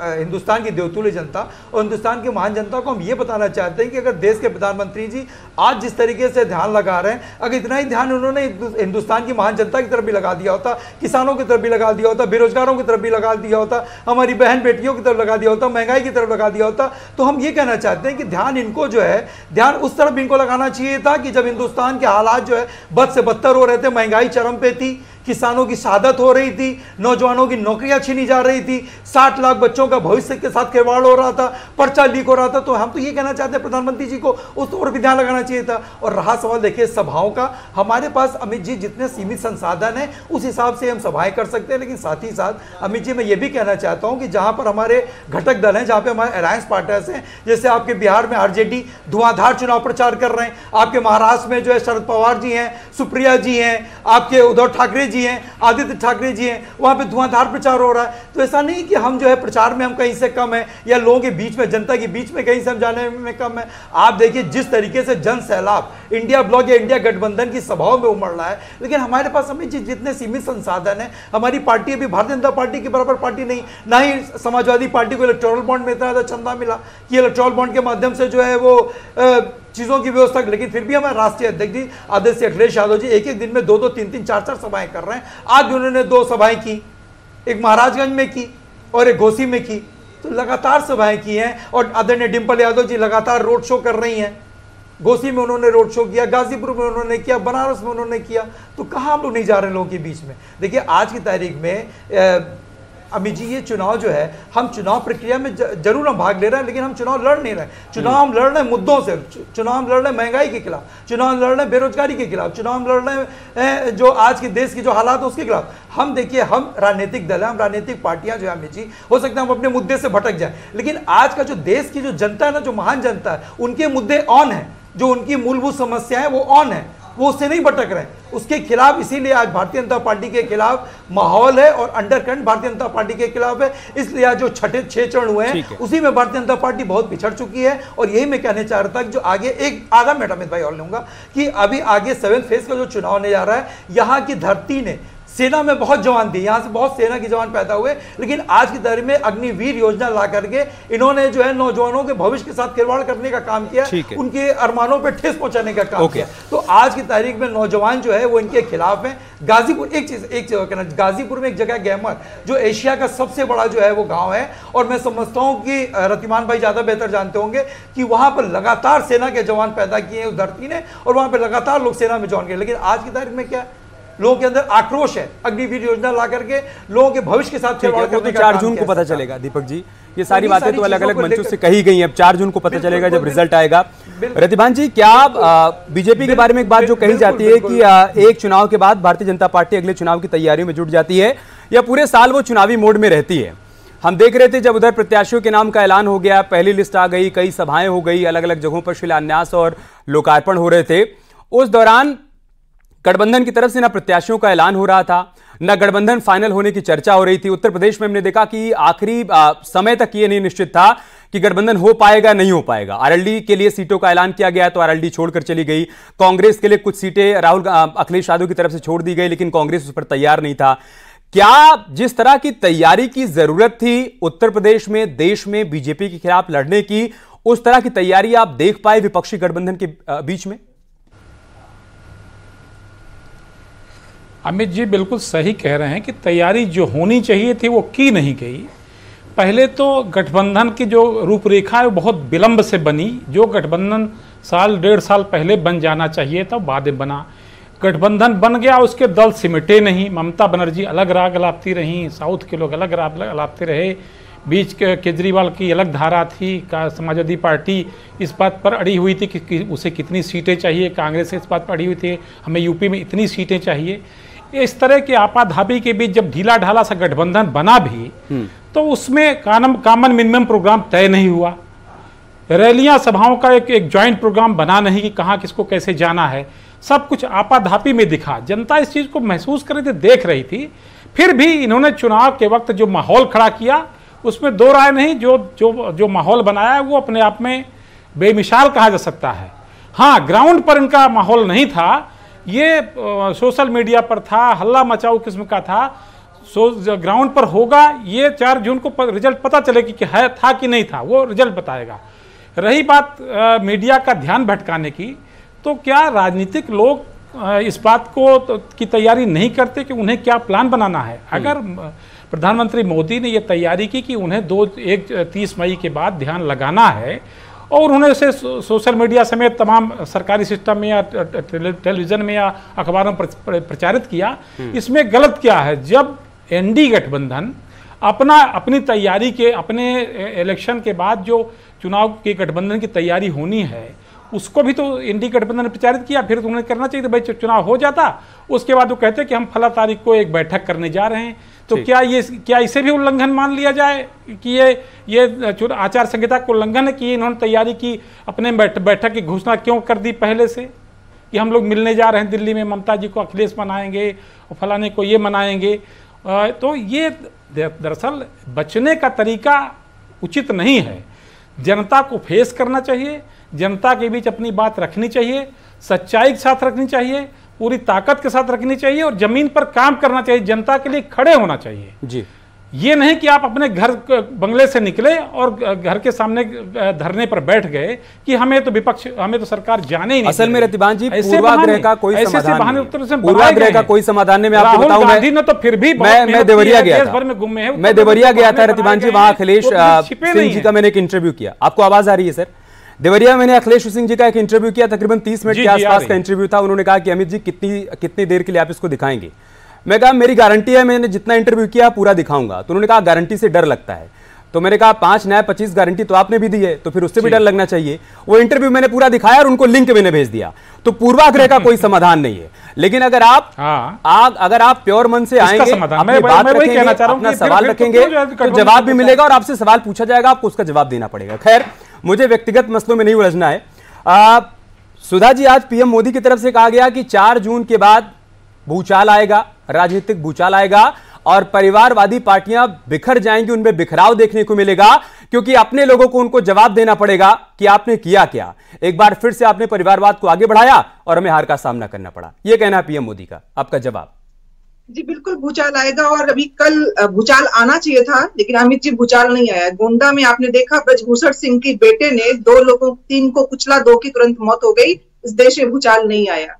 हिंदुस्तान की देवतुल्य जनता और हिंदुस्तान की महान जनता को हम ये बताना चाहते हैं कि अगर देश के प्रधानमंत्री जी आज जिस तरीके से ध्यान लगा रहे हैं, अगर इतना ही ध्यान उन्होंने हिंदुस्तान की महान जनता की तरफ भी लगा दिया होता, किसानों की तरफ भी लगा दिया होता, बेरोजगारों की तरफ भी लगा दिया होता, हमारी बहन बेटियों की तरफ लगा दिया होता, महंगाई की तरफ लगा दिया होता, तो हम ये कहना चाहते हैं कि ध्यान इनको जो है ध्यान उस तरफ इनको लगाना चाहिए था कि जब हिंदुस्तान के हालात जो है बद से बदतर हो रहे थे, महंगाई चरम पे थी, किसानों की शहादत हो रही थी, नौजवानों की नौकरियां छीनी जा रही थी, 60 लाख बच्चों का भविष्य के साथ खिलवाड़ हो रहा था, पर्चा लीक हो रहा था। तो हम तो ये कहना चाहते हैं प्रधानमंत्री जी को उस ओर भी ध्यान लगाना चाहिए था। और रहा सवाल देखिए सभाओं का, हमारे पास अमित जी जितने सीमित संसाधन है उस हिसाब से हम सभाएं कर सकते हैं। लेकिन साथ ही साथ अमित जी मैं ये भी कहना चाहता हूं कि जहां पर हमारे घटक दल हैं, जहां पे हमारे अलायंस पार्टनर्स हैं, जैसे आपके बिहार में आरजेडी धुआंधार चुनाव प्रचार कर रहे हैं, आपके महाराष्ट्र में जो है शरद पवार जी हैं, सुप्रिया जी हैं, आपके उद्धव ठाकरे जी हैं, आदित्य ठाकरे जी हैं, वहां पे धुआंधार प्रचार हो रहा है। तो ऐसा नहीं कि हम जो है प्रचार में हम कहीं से कम है या लोगों के बीच में, जनता के बीच में कहीं से हम जाने में कम है। आप देखिए जिस तरीके से जन सैलाब इंडिया ब्लॉक या इंडिया गठबंधन की सभाओं में उमड़ रहा है, लेकिन हमारे पास हमें जितने सीमित संसाधन है, हमारी पार्टी अभी भारतीय जनता पार्टी के बराबर पार्टी नहीं, ना ही समाजवादी पार्टी को इलेक्टोरल बॉन्ड में इतना ज्यादा चंदा मिला कि इलेक्टोरल बॉन्ड के माध्यम से जो है वो चीजों की व्यवस्था। लेकिन फिर भी हमारे राष्ट्रीय अध्यक्ष जी आदरणीय अखिलेश यादव जी एक एक दिन में 2-2, 3-3, 4-4 सभाएं कर रहे हैं। आज भी उन्होंने 2 सभाएं की, एक महाराजगंज में की और एक घोसी में की, तो लगातार सभाएं की हैं। और आदरणीय डिंपल यादव जी लगातार रोड शो कर रही हैं। घोसी में उन्होंने रोड शो किया, गाजीपुर में उन्होंने किया, बनारस में उन्होंने किया। तो कहाँ हम लोग नहीं जा रहे लोगों के बीच में? देखिए आज की तारीख में अमित जी ये चुनाव जो है, हम चुनाव प्रक्रिया में जरूर हम भाग ले रहे हैं, लेकिन हम चुनाव लड़ नहीं रहे। चुनाव हम लड़ रहे हैं मुद्दों से, चुनाव हम लड़ रहे हैं महंगाई के खिलाफ, चुनाव हम लड़ रहे हैं बेरोजगारी के खिलाफ, चुनाव हम लड़ रहे हैं जो आज के देश की जो हालात है उसके खिलाफ। हम देखिए हम राजनीतिक दल है, हम राजनीतिक पार्टियां जो है अमित जी, हो सकता है हम अपने मुद्दे से भटक जाए, लेकिन आज का जो देश की जो जनता है ना, जो महान जनता है, उनके मुद्दे ऑन है, जो उनकी मूलभूत समस्या है वो ऑन है, वो उससे नहीं भटक रहे, उसके खिलाफ। इसीलिए आज भारतीय जनता पार्टी के खिलाफ माहौल है और अंडरकरंट भारतीय जनता पार्टी के खिलाफ है। इसलिए आज जो 6 चरण हुए हैं उसी में भारतीय जनता पार्टी बहुत पिछड़ चुकी है। और यही मैं कहने चाह रहा था कि जो आगे एक आधा मिनट अमित भाई और लूंगा कि अभी आगे 7th फेज का जो चुनाव होने जा रहा है, यहाँ की धरती ने सेना में बहुत जवान दिए, यहाँ से बहुत सेना के जवान पैदा हुए, लेकिन आज की तारीख में अग्निवीर योजना ला करके इन्होंने जो है नौजवानों के भविष्य के साथ खिलवाड़ करने का काम किया, उनके अरमानों पे ठेस पहुंचाने का काम किया। तो आज की तारीख में नौजवान जो है वो इनके खिलाफ है। गाजीपुर एक चीज कहना, गाजीपुर में एक जगह गैमर जो एशिया का सबसे बड़ा जो है वो गांव है, और मैं समझता हूं कि रतिमान भाई ज्यादा बेहतर जानते होंगे कि वहां पर लगातार सेना के जवान पैदा किए उस धरती ने, और वहां पर लगातार लोग सेना में ज्वाइन किए। लेकिन आज की तारीख में क्या है, लोगों के अंदर आक्रोश है, अग्निवीर योजना ला करके लोगों के भविष्य के साथ खिलवाड़ करने का 4 जून को पता चलेगा। दीपक जी ये सारी बातें तो अलग अलग मंचों से कही गई हैं, अब 4 जून को पता चलेगा जब रिजल्ट आएगा। रतिभान जी, क्या बीजेपी के बारे में एक बात जो कही जाती है कि एक चुनाव के बाद भारतीय जनता पार्टी अगले चुनाव की तैयारियों में जुट जाती है, या पूरे साल वो चुनावी मोड में रहती है? हम देख रहे थे जब उधर प्रत्याशियों के नाम का ऐलान हो गया, पहली लिस्ट आ गई, कई सभाएं हो गई, अलग अलग जगहों पर शिलान्यास और लोकार्पण हो रहे थे, उस दौरान गठबंधन की तरफ से ना प्रत्याशियों का ऐलान हो रहा था, न गठबंधन फाइनल होने की चर्चा हो रही थी। उत्तर प्रदेश में हमने देखा कि आखिरी समय तक ये नहीं निश्चित था कि गठबंधन हो पाएगा नहीं हो पाएगा। आरएलडी के लिए सीटों का ऐलान किया गया तो आरएलडी छोड़कर चली गई। कांग्रेस के लिए कुछ सीटें अखिलेश यादव की तरफ से छोड़ दी गई, लेकिन कांग्रेस उस पर तैयार नहीं था। क्या जिस तरह की तैयारी की जरूरत थी उत्तर प्रदेश में देश में बीजेपी के खिलाफ लड़ने की, उस तरह की तैयारी आप देख पाए विपक्षी गठबंधन के बीच में? अमित जी बिल्कुल सही कह रहे हैं कि तैयारी जो होनी चाहिए थी वो की नहीं गई। पहले तो गठबंधन की जो रूपरेखा है वो बहुत विलंब से बनी। जो गठबंधन साल 1.5 साल पहले बन जाना चाहिए था बाद में बना। गठबंधन बन गया, उसके दल सिमटे नहीं। ममता बनर्जी अलग राग अलापती रहीं, साउथ के लोग अलग राग अलापते रहे, बीच केजरीवाल की अलग धारा थी। समाजवादी पार्टी इस बात पर अड़ी हुई थी कि उसे कितनी सीटें चाहिए, कांग्रेस इस बात पर अड़ी हुई थी हमें यूपी में इतनी सीटें चाहिए। इस तरह के आपाधापी के बीच जब ढीला ढाला सा गठबंधन बना भी तो उसमें कॉमन मिनिमम प्रोग्राम तय नहीं हुआ। रैलियां सभाओं का एक जॉइंट प्रोग्राम बना नहीं कि कहाँ किसको कैसे जाना है। सब कुछ आपाधापी में दिखा। जनता इस चीज़ को महसूस कर रही थी, देख रही थी। फिर भी इन्होंने चुनाव के वक्त जो माहौल खड़ा किया उसमें दो राय नहीं। जो माहौल बनाया है वो अपने आप में बेमिसाल कहा जा सकता है। हाँ, ग्राउंड पर इनका माहौल नहीं था, ये सोशल मीडिया पर था, हल्ला मचाऊ किस्म का था। ग्राउंड पर होगा ये 4 जून को रिजल्ट पता चलेगी कि है था कि नहीं था, वो रिजल्ट बताएगा। रही बात मीडिया का ध्यान भटकाने की, तो क्या राजनीतिक लोग इस बात को की तैयारी नहीं करते कि उन्हें क्या प्लान बनाना है? अगर प्रधानमंत्री मोदी ने यह तैयारी की कि उन्हें 30 मई के बाद ध्यान लगाना है और उन्होंने इसे सोशल मीडिया समेत तमाम सरकारी सिस्टम में या टेलीविजन में या अखबारों में प्रचारित किया, इसमें गलत क्या है? जब एनडी गठबंधन अपनी तैयारी के अपने इलेक्शन के बाद जो चुनाव के गठबंधन की तैयारी होनी है उसको भी तो एनडी गठबंधन ने प्रचारित किया। फिर तो उन्हें करना चाहिए था भाई, चुनाव हो जाता उसके बाद वो कहते कि हम फला तारीख को एक बैठक करने जा रहे हैं। तो क्या इसे भी उल्लंघन मान लिया जाए कि ये आचार संहिता को उल्लंघन है कि इन्होंने तैयारी की, अपने बैठक की घोषणा क्यों कर दी पहले से कि हम लोग मिलने जा रहे हैं दिल्ली में, ममता जी को अखिलेश मनाएंगे और फलाने को ये मनाएंगे। तो ये दरअसल बचने का तरीका उचित नहीं है। जनता को फेस करना चाहिए, जनता के बीच अपनी बात रखनी चाहिए, सच्चाई के साथ रखनी चाहिए, पूरी ताकत के साथ रखनी चाहिए और जमीन पर काम करना चाहिए, जनता के लिए खड़े होना चाहिए जी। ये नहीं कि आप अपने घर बंगले से निकले और घर के सामने धरने पर बैठ गए कि हमें तो सरकार जाने ही नहीं। असल में रतिबान जी पूर्वाग्रह का कोई समाधान नहीं। मैं आपको बताऊं, गांधी ने तो फिर भी मैं देवरिया गया था, में गुम है। मैं देवरिया गया था रतिबान जी, वहां अखिलेश सिंह जी का मैंने एक इंटरव्यू किया। आपको आवाज आ रही है सर? देवरिया मैंने अखिलेश सिंह जी का एक इंटरव्यू किया, तकरीबन 30 मिनट के आसपास का इंटरव्यू था। उन्होंने कहा कि अमित जी कितनी देर के लिए आप इसको दिखाएंगे? मैं कहा मेरी गारंटी है, मैंने जितना इंटरव्यू किया पूरा दिखाऊंगा। तो उन्होंने कहा गारंटी से डर लगता है। तो मैंने कहा 5 न्याय 25 गारंटी तो आपने भी दी है, तो फिर उससे भी डर लगना चाहिए। वो इंटरव्यू मैंने पूरा दिखाया और उनको लिंक मैंने भेज दिया। तो पूर्वाग्रह का कोई समाधान नहीं है। लेकिन अगर आप प्योर मन से आएंगे, अपनी बात रखेंगे, अपना सवाल रखेंगे तो जवाब भी मिलेगा और आपसे सवाल पूछा जाएगा, आपको उसका जवाब देना पड़ेगा। खैर, मुझे व्यक्तिगत मसलों में नहीं उलझना है। सुधा जी, आज पीएम मोदी की तरफ से कहा गया कि 4 जून के बाद भूचाल आएगा, राजनीतिक भूचाल आएगा और परिवारवादी पार्टियां बिखर जाएंगी, उनमें बिखराव देखने को मिलेगा क्योंकि अपने लोगों को उनको जवाब देना पड़ेगा कि आपने किया क्या। एक बार फिर से आपने परिवारवाद को आगे बढ़ाया और हमें हार का सामना करना पड़ा। यह कहना है पीएम मोदी का, आपका जवाब? जी बिल्कुल भूचाल आएगा और अभी कल भूचाल आना चाहिए था, लेकिन अमित जी भूचाल नहीं आया। गोंडा में आपने देखा ब्रजभूषण सिंह के बेटे ने 3 को कुचला, 2 की तुरंत मौत हो गई। इस देश में भूचाल नहीं आया।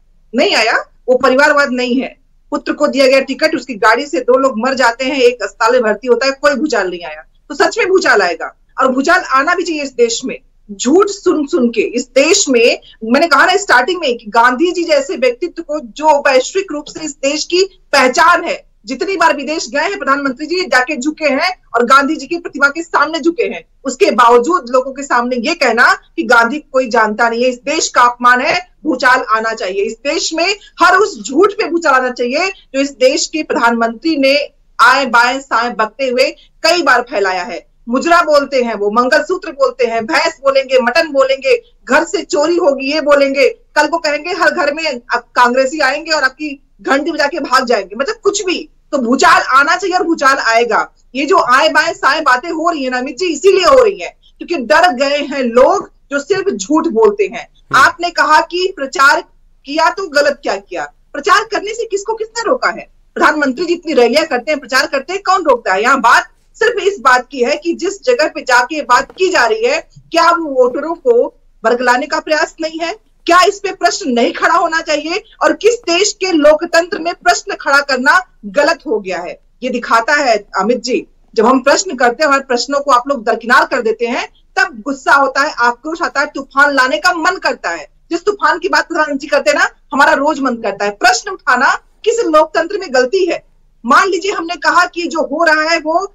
वो परिवारवाद नहीं है। पुत्र को दिया गया टिकट, उसकी गाड़ी से 2 लोग मर जाते हैं, एक अस्पताल में भर्ती होता है, कोई भूचाल नहीं आया। तो सच में भूचाल आएगा और भूचाल आना भी चाहिए इस देश में। झूठ सुन के इस देश में, मैंने कहा ना स्टार्टिंग में कि गांधी जी जैसे व्यक्तित्व को, जो वैश्विक रूप से इस देश की पहचान है, जितनी बार विदेश गए हैं प्रधानमंत्री जी जाके झुके हैं और गांधी जी की प्रतिमा के सामने झुके हैं, उसके बावजूद लोगों के सामने ये कहना कि गांधी कोई जानता नहीं है, इस देश का अपमान है। भूचाल आना चाहिए इस देश में, हर उस झूठ पे भूचाल आना चाहिए जो इस देश के प्रधानमंत्री ने आए बाएं साएं बकते हुए कई बार फैलाया है। मुजरा बोलते हैं, वो मंगलसूत्र बोलते हैं, भैंस बोलेंगे, मटन बोलेंगे, घर से चोरी होगी ये बोलेंगे, कल को कहेंगे हर घर में कांग्रेसी आएंगे और आपकी घंटी बजा के भाग जाएंगे, मतलब कुछ भी। तो भूचाल आना चाहिए और भूचाल आएगा। ये जो आए बाएं साएं बातें हो रही है ना अमित जी, इसीलिए हो रही है क्योंकि डर गए हैं लोग जो सिर्फ झूठ बोलते हैं। आपने कहा कि प्रचार किया तो गलत क्या किया? प्रचार करने से किसको किसने रोका है? प्रधानमंत्री जी इतनी रैलियां करते हैं, प्रचार करते हैं, कौन रोकता है? यहाँ बात सिर्फ इस बात की है कि जिस जगह पे जाके बात की जा रही है, क्या वो वोटरों को बरगलाने का प्रयास नहीं है? क्या इस पे प्रश्न नहीं खड़ा होना चाहिए? और किस देश के लोकतंत्र में प्रश्न खड़ा करना गलत हो गया है? ये दिखाता है अमित जी, जब हम प्रश्न करते हैं, हमारे प्रश्नों को आप लोग दरकिनार कर देते हैं, तब गुस्सा होता है, आक्रोश आता है, तूफान लाने का मन करता है। जिस तूफान की बात प्रधानमंत्री करते हैं ना, हमारा रोज मन करता है। प्रश्न उठाना किस लोकतंत्र में गलती है? मान लीजिए हमने कहा कि जो हो रहा है वो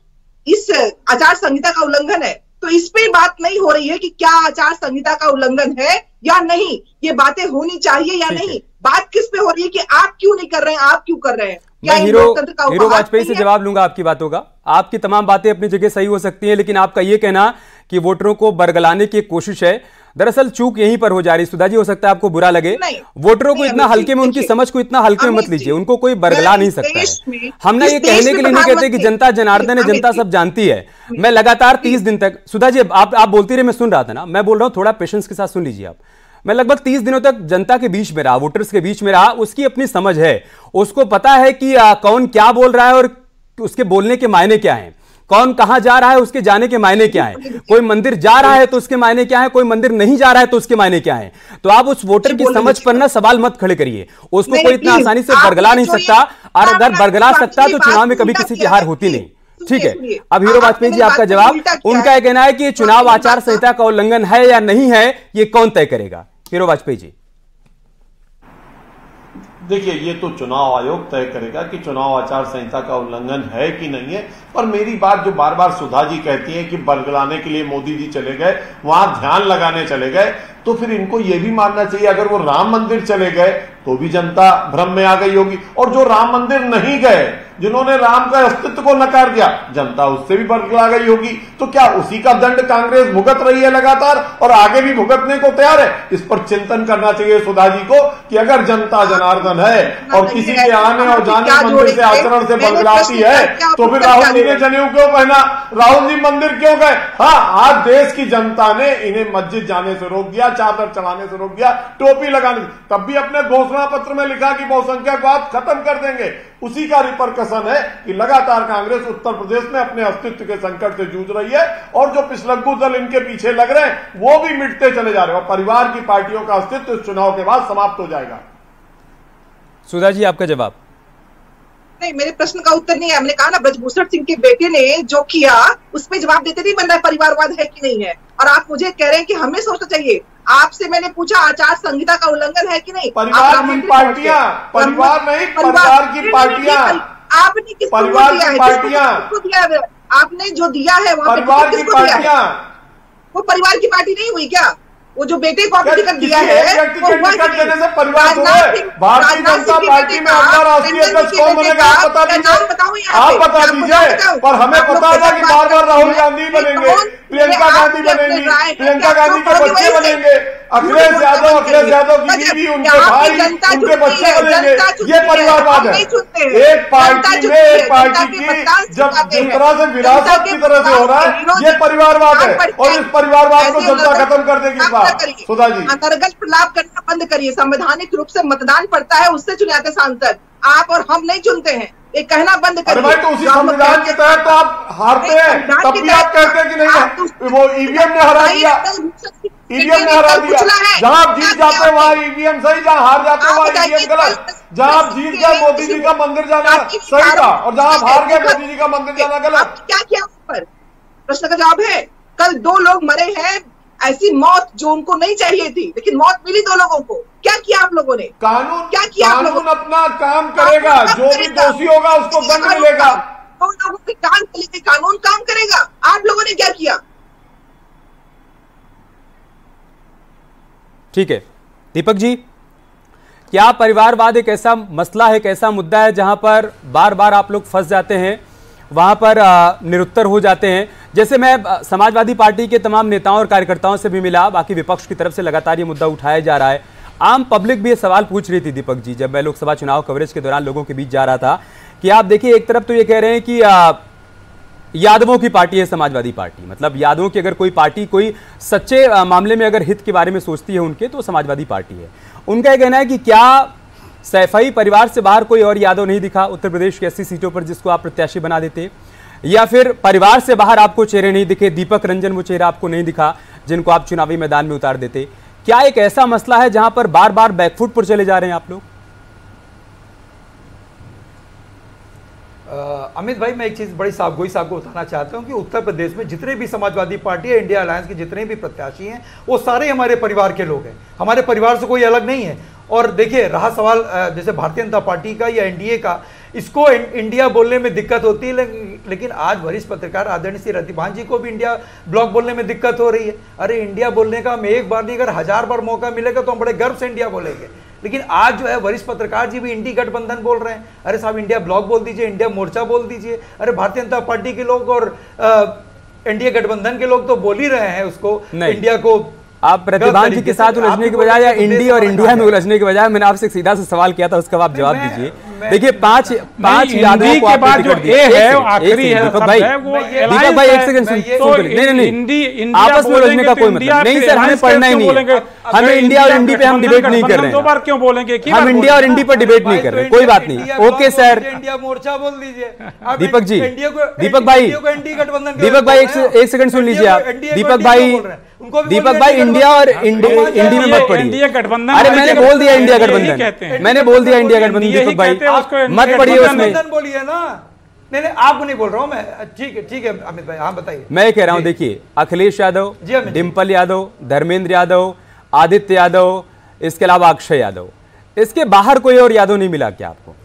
इस आचार संहिता का उल्लंघन है, तो इस पे बात नहीं हो रही है कि क्या आचार संहिता का उल्लंघन है या नहीं, ये बातें होनी चाहिए या नहीं। बात किस पे हो रही है कि आप क्यों नहीं कर रहे हैं, आप क्यों कर रहे हैं? मैं हीरो वाजपेयी से जवाब लूंगा आपकी बातों का। आपकी तमाम बातें अपनी जगह सही हो सकती हैं, लेकिन आपका यह कहना कि वोटरों को बरगलाने की कोशिश है, दरअसल चूक यहीं पर हो जा रही। सुधा जी, हो सकता है आपको बुरा लगे, वोटरों को इतना हल्के में, उनकी समझ को इतना हल्के में मत लीजिए। उनको कोई बरगला नहीं सकता है। हम ना ये कहने के लिए नहीं कहते कि जनता जनार्दन है, जनता सब जानती है। मैं लगातार 30 दिन तक, सुधा जी आप बोलती रहे, मैं सुन रहा था ना, मैं बोल रहा हूं थोड़ा पेशेंस के साथ सुन लीजिए आप। मैं लगभग 30 दिनों तक जनता के बीच में रहा, वोटर्स के बीच में रहा, उसकी अपनी समझ है, उसको पता है कि कौन क्या बोल रहा है और उसके बोलने के मायने क्या हैं, कौन कहां जा रहा है उसके जाने के मायने क्या हैं, कोई मंदिर जा रहा है तो उसके मायने क्या है, कोई मंदिर नहीं जा रहा है तो उसके मायने क्या है। तो आप उस वोटर की समझ पर ना सवाल मत खड़े करिए, उसको कोई इतना आसानी से बरगला नहीं सकता, और अगर बरगला सकता तो चुनाव में कभी किसी की हार होती नहीं। ठीक है, अब हीरो वाजपेयी जी आपका जवाब। उनका यह कहना है कि चुनाव आचार संहिता का उल्लंघन है या नहीं है, ये कौन तय करेगा? हीरो वाजपेयी जी, देखिए, ये तो चुनाव आयोग तय करेगा कि चुनाव आचार संहिता का उल्लंघन है कि नहीं है। पर मेरी बात जो बार बार सुधा जी कहती है कि बरगलाने के लिए मोदी जी चले गए, वहां ध्यान लगाने चले गए, तो फिर इनको यह भी मानना चाहिए अगर वो राम मंदिर चले गए तो भी जनता भ्रम में आ गई होगी, और जो राम मंदिर नहीं गए, जिन्होंने राम का अस्तित्व को नकार दिया, जनता उससे भी बरगला गई होगी। तो क्या उसी का दंड कांग्रेस भुगत रही है लगातार और आगे भी भुगतने को तैयार है? इस पर चिंतन करना चाहिए सुधा जी को कि अगर जनता जनार्दन है और किसी के आने और जाने मंदिर से आचरण से बरगलाती है, तो फिर राहुल जी ने जनेऊ क्यों पहना, राहुल जी मंदिर क्यों गए? हाँ, आज देश की जनता ने इन्हें मस्जिद जाने से रोक दिया, चादर चढ़ाने से रोक दिया, टोपी लगाने, तब भी अपने घोषणा पत्र में लिखा कि बहुसंख्यकवाद खत्म कर देंगे। उसी का रिपरकशन है कि लगातार कांग्रेस उत्तर प्रदेश में अपने अस्तित्व के संकट से जूझ रही है, और जो पिछलग्गू दल इनके पीछे लग रहे हैं वो भी मिटते चले जा रहे हैं, और परिवार की पार्टियों का अस्तित्व इस चुनाव के बाद समाप्त हो जाएगा। सुधा जी, आपका जवाब। नहीं, मेरे प्रश्न का उत्तर नहीं है। हमने कहा ना, ब्रजभूषण सिंह के बेटे ने जो किया उसमें जवाब देते नहीं बन रहा है परिवारवाद है कि नहीं है, और आप मुझे कह रहे हैं कि हमें सोचना चाहिए। आपसे मैंने पूछा आचार संहिता का उल्लंघन है कि नहीं। परिवार की पार्टियां, परिवार नहीं, परिवार की पार्टियां, आपने किसको परिवार दिया की है? पार्टियां, आपने जो दिया है वहां परिवार की पार्टियां, वो परिवार की पार्टी नहीं हुई क्या? वो जो बेटे को आपने टिकट दिया है, टिकट देने से परिवार को है। भारतीय जनता पार्टी में अगला राष्ट्रीय अध्यक्ष कौन बनेगा आप बता दीजिए, आप बता दीजिए। पर हमें पता था कि बार बार राहुल गांधी बनेंगे, प्रियंका गांधी बनेंगी, प्रियंका गांधी के बच्चे बनेंगे, अखिलेश यादव की बीवी, उनके भाई, उनके बच्चे बनेंगे। ये परिवारवाद है। एक पार्टी में एक पार्टी की जब जिस तरह से विरासत की तरह से हो रहा है, ये परिवारवाद है, और इस परिवारवाद को जनता खत्म कर देगी इस बार। सुधा जी, अंतर्गत प्रलाप करना बंद करिए। संवैधानिक रूप से मतदान पड़ता है, उससे चुने जाते सांसद, आप और हम नहीं चुनते हैं। ये कहना बंद करिए। भाई, तो उसी संविधान के तहत तो आप हारते हैं, तब भी आप कहते हैं कि नहीं, वो ईवीएम ने हरा दिया, ईवीएम ने हरा दिया। जहां आप जीत जाते हैं वहां ईवीएम सही, जहां हार जाते हैं वहां ईवीएम गलत। जहां आप जीत गए मोदी जी का मंदिर जाना सही था, और जहां आप हार गए मोदी जी का मंदिर जाना गलत। क्या किया उस पर? प्रश्न का जवाब है, कल 2 लोग मरे हैं, ऐसी मौत जो उनको नहीं चाहिए थी, लेकिन मौत मिली 2 लोगों को। क्या किया आप लोगों ने? कानून क्या किया? कानून अपना काम करेगा, जो भी दोषी होगा उसको दंड मिलेगा। 2 लोगों की जान चली गई, कानून काम करेगा। आप लोगों ने क्या किया? ठीक है दीपक जी, क्या परिवारवाद एक ऐसा मसला है, एक ऐसा मुद्दा है जहां पर बार बार आप लोग फंस जाते हैं, वहां पर निरुत्तर हो जाते हैं? जैसे मैं समाजवादी पार्टी के तमाम नेताओं और कार्यकर्ताओं से भी मिला, बाकी विपक्ष की तरफ से लगातार ये मुद्दा उठाया जा रहा है, आम पब्लिक भी ये सवाल पूछ रही थी दीपक जी, जब मैं लोकसभा चुनाव कवरेज के दौरान लोगों के बीच जा रहा था, कि आप देखिए एक तरफ तो ये कह रहे हैं कि यादवों की पार्टी है समाजवादी पार्टी, मतलब यादवों की अगर कोई पार्टी कोई सच्चे मामले में अगर हित के बारे में सोचती है उनके, तो समाजवादी पार्टी है। उनका यह कहना है कि क्या सैफई परिवार से बाहर कोई और यादव नहीं दिखा उत्तर प्रदेश की 80 सीटों पर जिसको आप प्रत्याशी बना देते, या फिर परिवार से बाहर आपको चेहरे नहीं दिखे, दीपक रंजन वो चेहरा आपको नहीं दिखा जिनको आप चुनावी मैदान में उतार देते? क्या एक ऐसा मसला है जहां पर बार बार बैकफुट पर चले जा रहे हैं आप लोग? अमित भाई, मैं एक चीज बड़ी साफगोई साहब को बताना चाहता हूं कि उत्तर प्रदेश में जितने भी समाजवादी पार्टी है, इंडिया अलायंस के जितने भी प्रत्याशी हैं, वो सारे हमारे परिवार के लोग हैं, हमारे परिवार से कोई अलग नहीं है। और देखिए, रहा सवाल जैसे भारतीय जनता पार्टी का या एनडीए का, इसको इंडिया बोलने में दिक्कत होती है, लेकिन आज वरिष्ठ पत्रकार आदरणीय श्री रतिभान जी को भी इंडिया ब्लॉक बोलने में दिक्कत हो रही है। अरे इंडिया बोलने का हम एक बार नहीं, अगर 1000 बार मौका मिलेगा तो हम बड़े गर्व से इंडिया बोलेंगे। लेकिन आज जो है वरिष्ठ पत्रकार जी भी इंडी गठबंधन बोल रहे हैं। अरे साहब, इंडिया ब्लॉक बोल दीजिए, इंडिया मोर्चा बोल दीजिए। अरे भारतीय जनता पार्टी के लोग और एनडीए गठबंधन के लोग तो बोल ही रहे हैं उसको, इंडिया को। आप प्रतिभान जी के साथ उलझने के बजाय या इंडी और इंडिया में उलझने के बजाय मैंने आपसे सीधा से सवाल किया था, उसका आप जवाब दीजिए। देखिए, पांच यादवों को आप टिकट दिए है, आखिरी है दीपक भाई, एक सेकंड नहीं, आपस में उलझने का कोई मतलब नहीं सर, हमें पढ़ना ही नहीं है, हमें इंडिया और इंडी पे हम डिबेट नहीं कर रहे हैं। 2 बार क्यों बोलेंगे? हम इंडिया और इंडी पर डिबेट नहीं कर रहे, कोई बात नहीं। ओके सर, इंडिया मोर्चा बोल दीजिए दीपक जी, दीपक भाई एक सेकंड सुन लीजिए आप। दीपक भाई इंडिया और इंडी में मत पढ़िए। अरे मैंने बोल दिया इंडिया गठबंधन, मैंने बोल दिया इंडिया गठबंधन। दीपक भाई मत पढ़िए उसमें, बोलिए ना। नहीं, आपको नहीं बोल रहा हूं मैं। ठीक है अमित भाई, हाँ बताइए। मैं कह रहा हूं, देखिए, अखिलेश यादव, डिंपल यादव, धर्मेंद्र यादव, आदित्य यादव, इसके अलावा अक्षय यादव, इसके बाहर कोई और यादव नहीं मिला क्या आपको?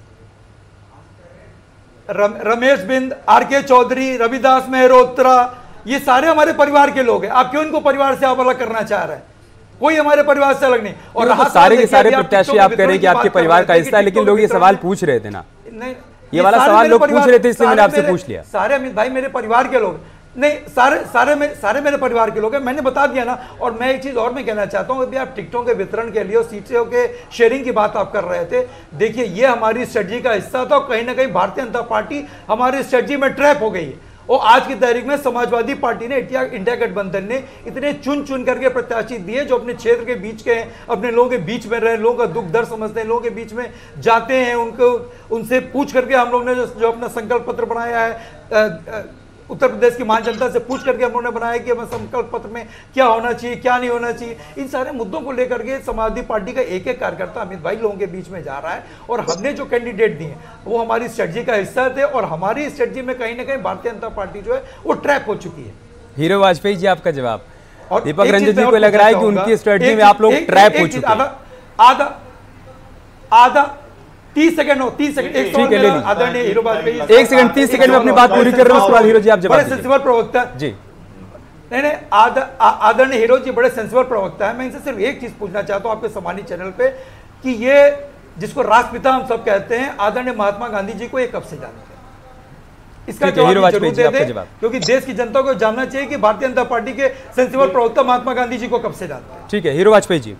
रमेश बिंद, आरके चौधरी, रविदास मेहरोत्रा, ये सारे हमारे परिवार के लोग हैं। आप क्यों इनको परिवार से आप अलग करना चाह रहे हैं? कोई हमारे परिवार से अलग नहीं। और तो सारे के सारे प्रत्याशी आप कह रहे हैं कि आपके परिवार का हिस्सा है, लेकिन लोग ये सवाल पूछ रहे थे ना, ये वाला सवाल लोग पूछ रहे थे, इसलिए मैंने आपसे पूछ लिया। सारे अमित भाई मेरे परिवार के लोग नहीं, सारे मेरे परिवार के लोग हैं, मैंने बता दिया ना। और मैं एक चीज और मैं कहना चाहता हूं, अभी आप टिकटों के वितरण के लिए और सीटों के शेयरिंग की बात आप कर रहे थे। देखिए, ये हमारी स्ट्रेटजी का हिस्सा था, कहीं ना कहीं भारतीय जनता पार्टी हमारी स्ट्रेटजी में ट्रैप हो गई है। और आज की तारीख में समाजवादी पार्टी ने, इंडिया गठबंधन ने इतने चुन करके प्रत्याशी दिए जो अपने क्षेत्र के बीच के हैं, अपने लोगों के बीच में रहे, लोगों का दुख दर्द समझते हैं, लोगों के बीच में जाते हैं, उनसे पूछ करके हम लोग ने जो अपना संकल्प पत्र बनाया है, उत्तर प्रदेश की मान जनता से पूछ करके हम लोगों ने बनाया कि हमें संकल्प पत्र में क्या होना चाहिए, क्या नहीं होना चाहिए। इन सारे मुद्दों को लेकर के समाजवादी पार्टी का एक कार्यकर्ता अमित भाई लोगों के बीच में जा रहा है। और हमने जो कैंडिडेट दिए वो हमारी स्ट्रेटजी का हिस्सा थे, और हमारी स्ट्रेटजी में कहीं ना कहीं भारतीय जनता पार्टी जो है वो ट्रैप हो चुकी है। हीरो वाजपेयी जी, आपका जवाब। और दीपक रंजन जी को लग रहा है कि उनकी स्ट्रेटजी में आप लोग ट्रैप हो चुके हैं। आधा 30 सेकंड हो, 30 सेकंड, एक सेकंड 30 सेकंड में अपनी बात पूरी कर रहे हो, उसके बाद हीरो जी आप जवाब दीजिए। सेंसिबल प्रवक्ता जी, नहीं, आदरणीय हीरो जी बड़े सेंसिबल प्रवक्ता है। मैं इनसे सिर्फ एक चीज पूछना चाहता हूं आपके सम्मानित चैनल पे कि ये जिसको राष्ट्रपिता हम सब कहते हैं, आदरणीय महात्मा गांधी जी को ये कब से जानते हैं? इसका जवाब जरूर दे दें, क्योंकि देश की जनता को जानना चाहिए कि भारतीय जनता पार्टी के सेंसिबल प्रवक्ता महात्मा गांधी जी को कब से जानते हैं। ठीक है, हीरो वाजपेयी जी।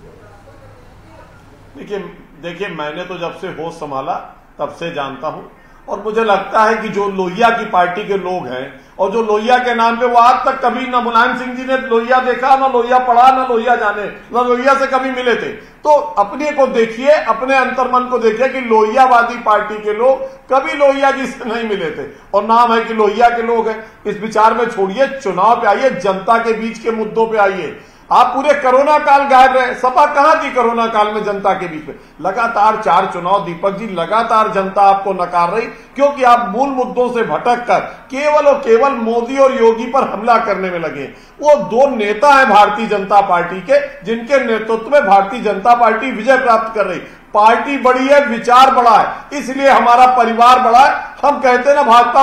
देखिए, मैंने तो जब से होश संभाला तब से जानता हूं, और मुझे लगता है कि जो लोहिया की पार्टी के लोग हैं, और जो लोहिया के नाम पे, वो आज तक कभी ना मुलायम सिंह जी ने लोहिया देखा, ना लोहिया पढ़ा, ना लोहिया जाने, ना लोहिया से कभी मिले थे। तो अपने को देखिए, अपने अंतर्मन को देखिए कि लोहियावादी पार्टी के लोग कभी लोहिया जी से नहीं मिले थे, और नाम है कि लोहिया के लोग हैं। इस विचार में छोड़िए, चुनाव पे आइए, जनता के बीच के मुद्दों पे आइए। आप पूरे कोरोना काल गायब रहे, सपा कहां थी कोरोना काल में जनता के बीच में? लगातार 4 चुनाव दीपक जी, लगातार जनता आपको नकार रही, क्योंकि आप मूल मुद्दों से भटक कर केवल और केवल मोदी और योगी पर हमला करने में लगे। वो 2 नेता हैं भारतीय जनता पार्टी के, जिनके नेतृत्व में भारतीय जनता पार्टी विजय प्राप्त कर रही। पार्टी बड़ी है, विचार बड़ा है, इसलिए हमारा परिवार बड़ा है। हम कहते हैं ना भाजपा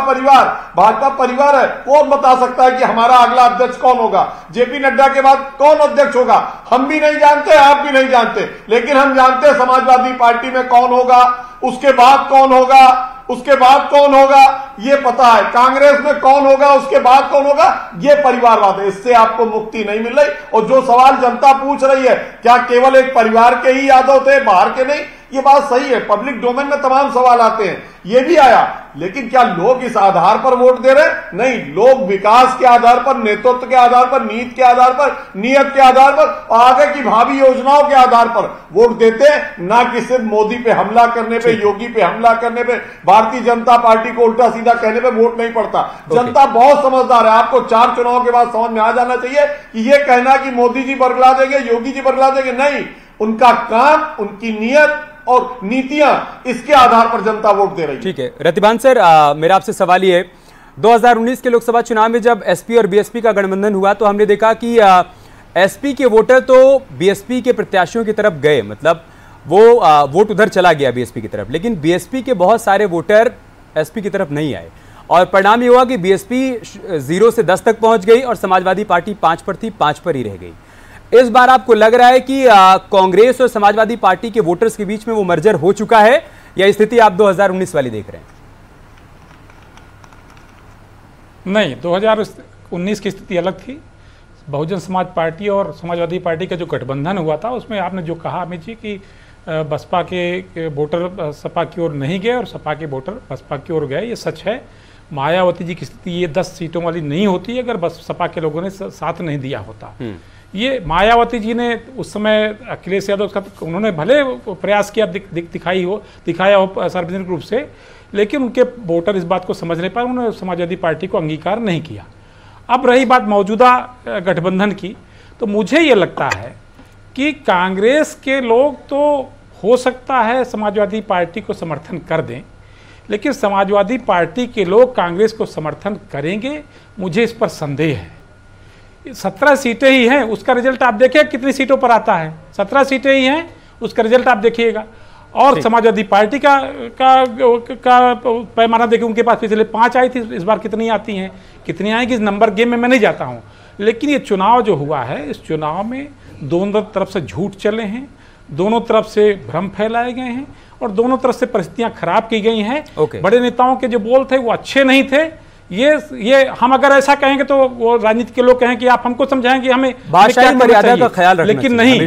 परिवार है। कौन बता सकता है कि हमारा अगला अध्यक्ष कौन होगा? जेपी नड्डा के बाद कौन अध्यक्ष होगा? हम भी नहीं जानते, आप भी नहीं जानते, लेकिन हम जानते हैं समाजवादी पार्टी में कौन होगा, उसके बाद कौन होगा, उसके बाद कौन होगा, ये पता है। कांग्रेस में कौन होगा, उसके बाद कौन होगा, ये परिवारवाद है। इससे आपको मुक्ति नहीं मिल रही। और जो सवाल जनता पूछ रही है, क्या केवल एक परिवार के ही यादव थे, बाहर के नहीं? ये बात सही है, पब्लिक डोमेन में तमाम सवाल आते हैं, ये भी आया। लेकिन क्या लोग इस आधार पर वोट दे रहे? नहीं, लोग विकास के आधार पर, नेतृत्व के आधार पर, नीति के आधार पर, नियत के आधार पर, आगे की भावी योजनाओं के आधार पर वोट देते हैं, ना कि सिर्फ मोदी पे हमला करने पे, योगी पे हमला करने पे, भारतीय जनता पार्टी को उल्टा सीधा कहने पे वोट नहीं पड़ता। जनता बहुत समझदार है, आपको 4 चुनाव के बाद समझ में आ जाना चाहिए कि ये कहना कि मोदी जी बरगला देंगे, योगी जी बरगला देंगे, नहीं, उनका काम, उनकी नियत और नीतियां, इसके आधार पर जनता वोट दे रही है। ठीक है रतिभान सर, मेरा आपसे सवाल ये है, 2019 के लोकसभा चुनाव में जब एसपी और बीएसपी का गठबंधन हुआ तो हमने देखा कि एसपी के वोटर तो बीएसपी के प्रत्याशियों की तरफ गए, मतलब वो वोट उधर चला गया बीएसपी की तरफ, लेकिन बीएसपी के बहुत सारे वोटर एसपी की तरफ नहीं आए और परिणाम ये हुआ कि बीएसपी 0 से 10 तक पहुंच गई और समाजवादी पार्टी 5 पर थी, 5 पर ही रह गई। इस बार आपको लग रहा है कि कांग्रेस और समाजवादी पार्टी के वोटर्स के बीच में वो मर्जर हो चुका है या स्थिति आप 2019 वाली देख रहे हैं? नहीं, 2019 की स्थिति अलग थी। बहुजन समाज पार्टी और समाजवादी पार्टी का जो गठबंधन हुआ था उसमें आपने जो कहा अमित जी कि बसपा के वोटर सपा की ओर नहीं गए और सपा के वोटर बसपा की ओर गए, ये सच है। मायावती जी की स्थिति ये 10 सीटों वाली नहीं होती अगर बस सपा के लोगों ने साथ नहीं दिया होता। ये मायावती जी ने उस समय अखिलेश यादव का उन्होंने भले प्रयास किया, दिखाया हो सार्वजनिक रूप से, लेकिन उनके वोटर इस बात को समझ नहीं पाए, उन्होंने समाजवादी पार्टी को अंगीकार नहीं किया। अब रही बात मौजूदा गठबंधन की, तो मुझे ये लगता है कि कांग्रेस के लोग तो हो सकता है समाजवादी पार्टी को समर्थन कर दें, लेकिन समाजवादी पार्टी के लोग कांग्रेस को समर्थन करेंगे, मुझे इस पर संदेह है। 17 सीटें ही हैं, उसका रिजल्ट आप देखिए कितनी सीटों पर आता है, 17 सीटें ही हैं, उसका रिजल्ट आप देखिएगा। और समाजवादी पार्टी का पैमाना देखिए, उनके पास पिछले 5 आई थी, इस बार कितनी आती हैं, कितनी आएंगी, इस नंबर गेम में मैं नहीं जाता हूं। लेकिन ये चुनाव जो हुआ है, इस चुनाव में दोनों तरफ से झूठ चले हैं, दोनों तरफ से भ्रम फैलाए गए हैं और दोनों तरफ से परिस्थितियां खराब की गई हैं। बड़े नेताओं के जो बोल थे वो अच्छे नहीं थे। ये हम अगर ऐसा कहेंगे तो वो राजनीति के लोग कहें कि आप हमको समझाएंगे, हमें भाषा मर्यादा का ख्याल रखना, लेकिन नहीं,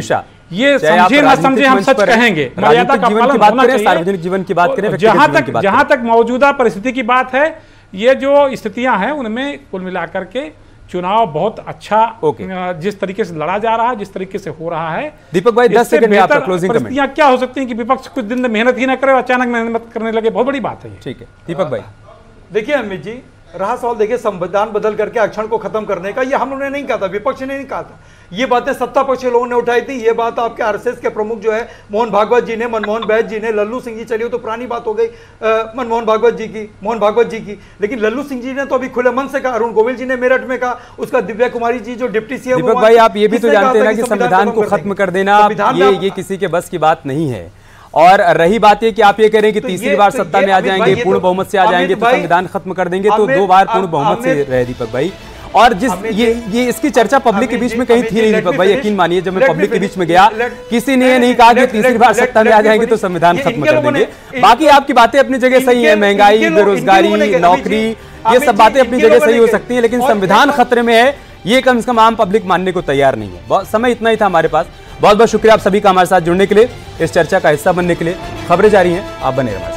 ये समझे ना समझे हम सच कहेंगे, मर्यादा का पालन होना चाहिए। सार्वजनिक जीवन की बात करें, जहां तक मौजूदा परिस्थिति की बात है, ये जो स्थितियां हैं उनमें कुल मिलाकर के चुनाव बहुत अच्छा जिस तरीके से लड़ा जा रहा है, जिस तरीके से हो रहा है। दीपक भाई 10 सेकंड में आपका क्लोजिंग कमेंट। परिस्थितियां क्या हो सकती हैं कि विपक्ष कुछ दिन में मेहनत ही ना करे और अचानक मेहनत करने लगे, बहुत बड़ी बात है ये। ठीक है दीपक भाई। देखिए अमित जी, रहा सवाल देखिए संविधान बदल करके आरक्षण को खत्म करने का, ये हम लोगों ने नहीं कहा था, विपक्ष ने नहीं कहा था, ये बातें सत्ता पक्ष के लोगों ने उठाई थी। ये बात आपके आरएसएस के प्रमुख जो है मोहन भागवत जी ने, मनमोहन बैस जी ने, लल्लू सिंह जी, चलिए तो पुरानी बात हो गई मोहन भागवत जी की, लेकिन लल्लू सिंह जी ने तो अभी खुले मन से कहा, अरुण गोविल जी ने मेरठ में कहा, उसका दिव्या कुमारी जी जो डिप्टी सीएम। दीपक भाई आप ये भी तो जानते हैं ना कि संविधान को खत्म कर देना ये किसी के बस की बात नहीं है। और रही बात ये कि आप ये कह रहे हैं कि तीसरी बार सत्ता में आ जाएंगे, पूर्ण बहुमत से आ जाएंगे तो संविधान खत्म कर देंगे, तो 2 बार पूर्ण बहुमत से रहे दीपक भाई। और जिस ये इसकी चर्चा पब्लिक के बीच में कहीं थी नहीं दीपक भाई, यकीन मानिए जब मैं पब्लिक के बीच में गया किसी ने ये नहीं कहा कि तीसरी बार सत्ता में आ जाएंगे तो संविधान खत्म कर देंगे। बाकी आपकी बातें अपनी जगह सही है, महंगाई, बेरोजगारी, नौकरी, ये सब बातें अपनी जगह सही हो सकती है, लेकिन संविधान खतरे में है ये कम से कम आम पब्लिक मानने को तैयार नहीं है। बहुत समय इतना ही था हमारे पास। बहुत बहुत शुक्रिया आप सभी का हमारे साथ जुड़ने के लिए, इस चर्चा का हिस्सा बनने के लिए। खबरें जारी हैं, आप बने रहिए।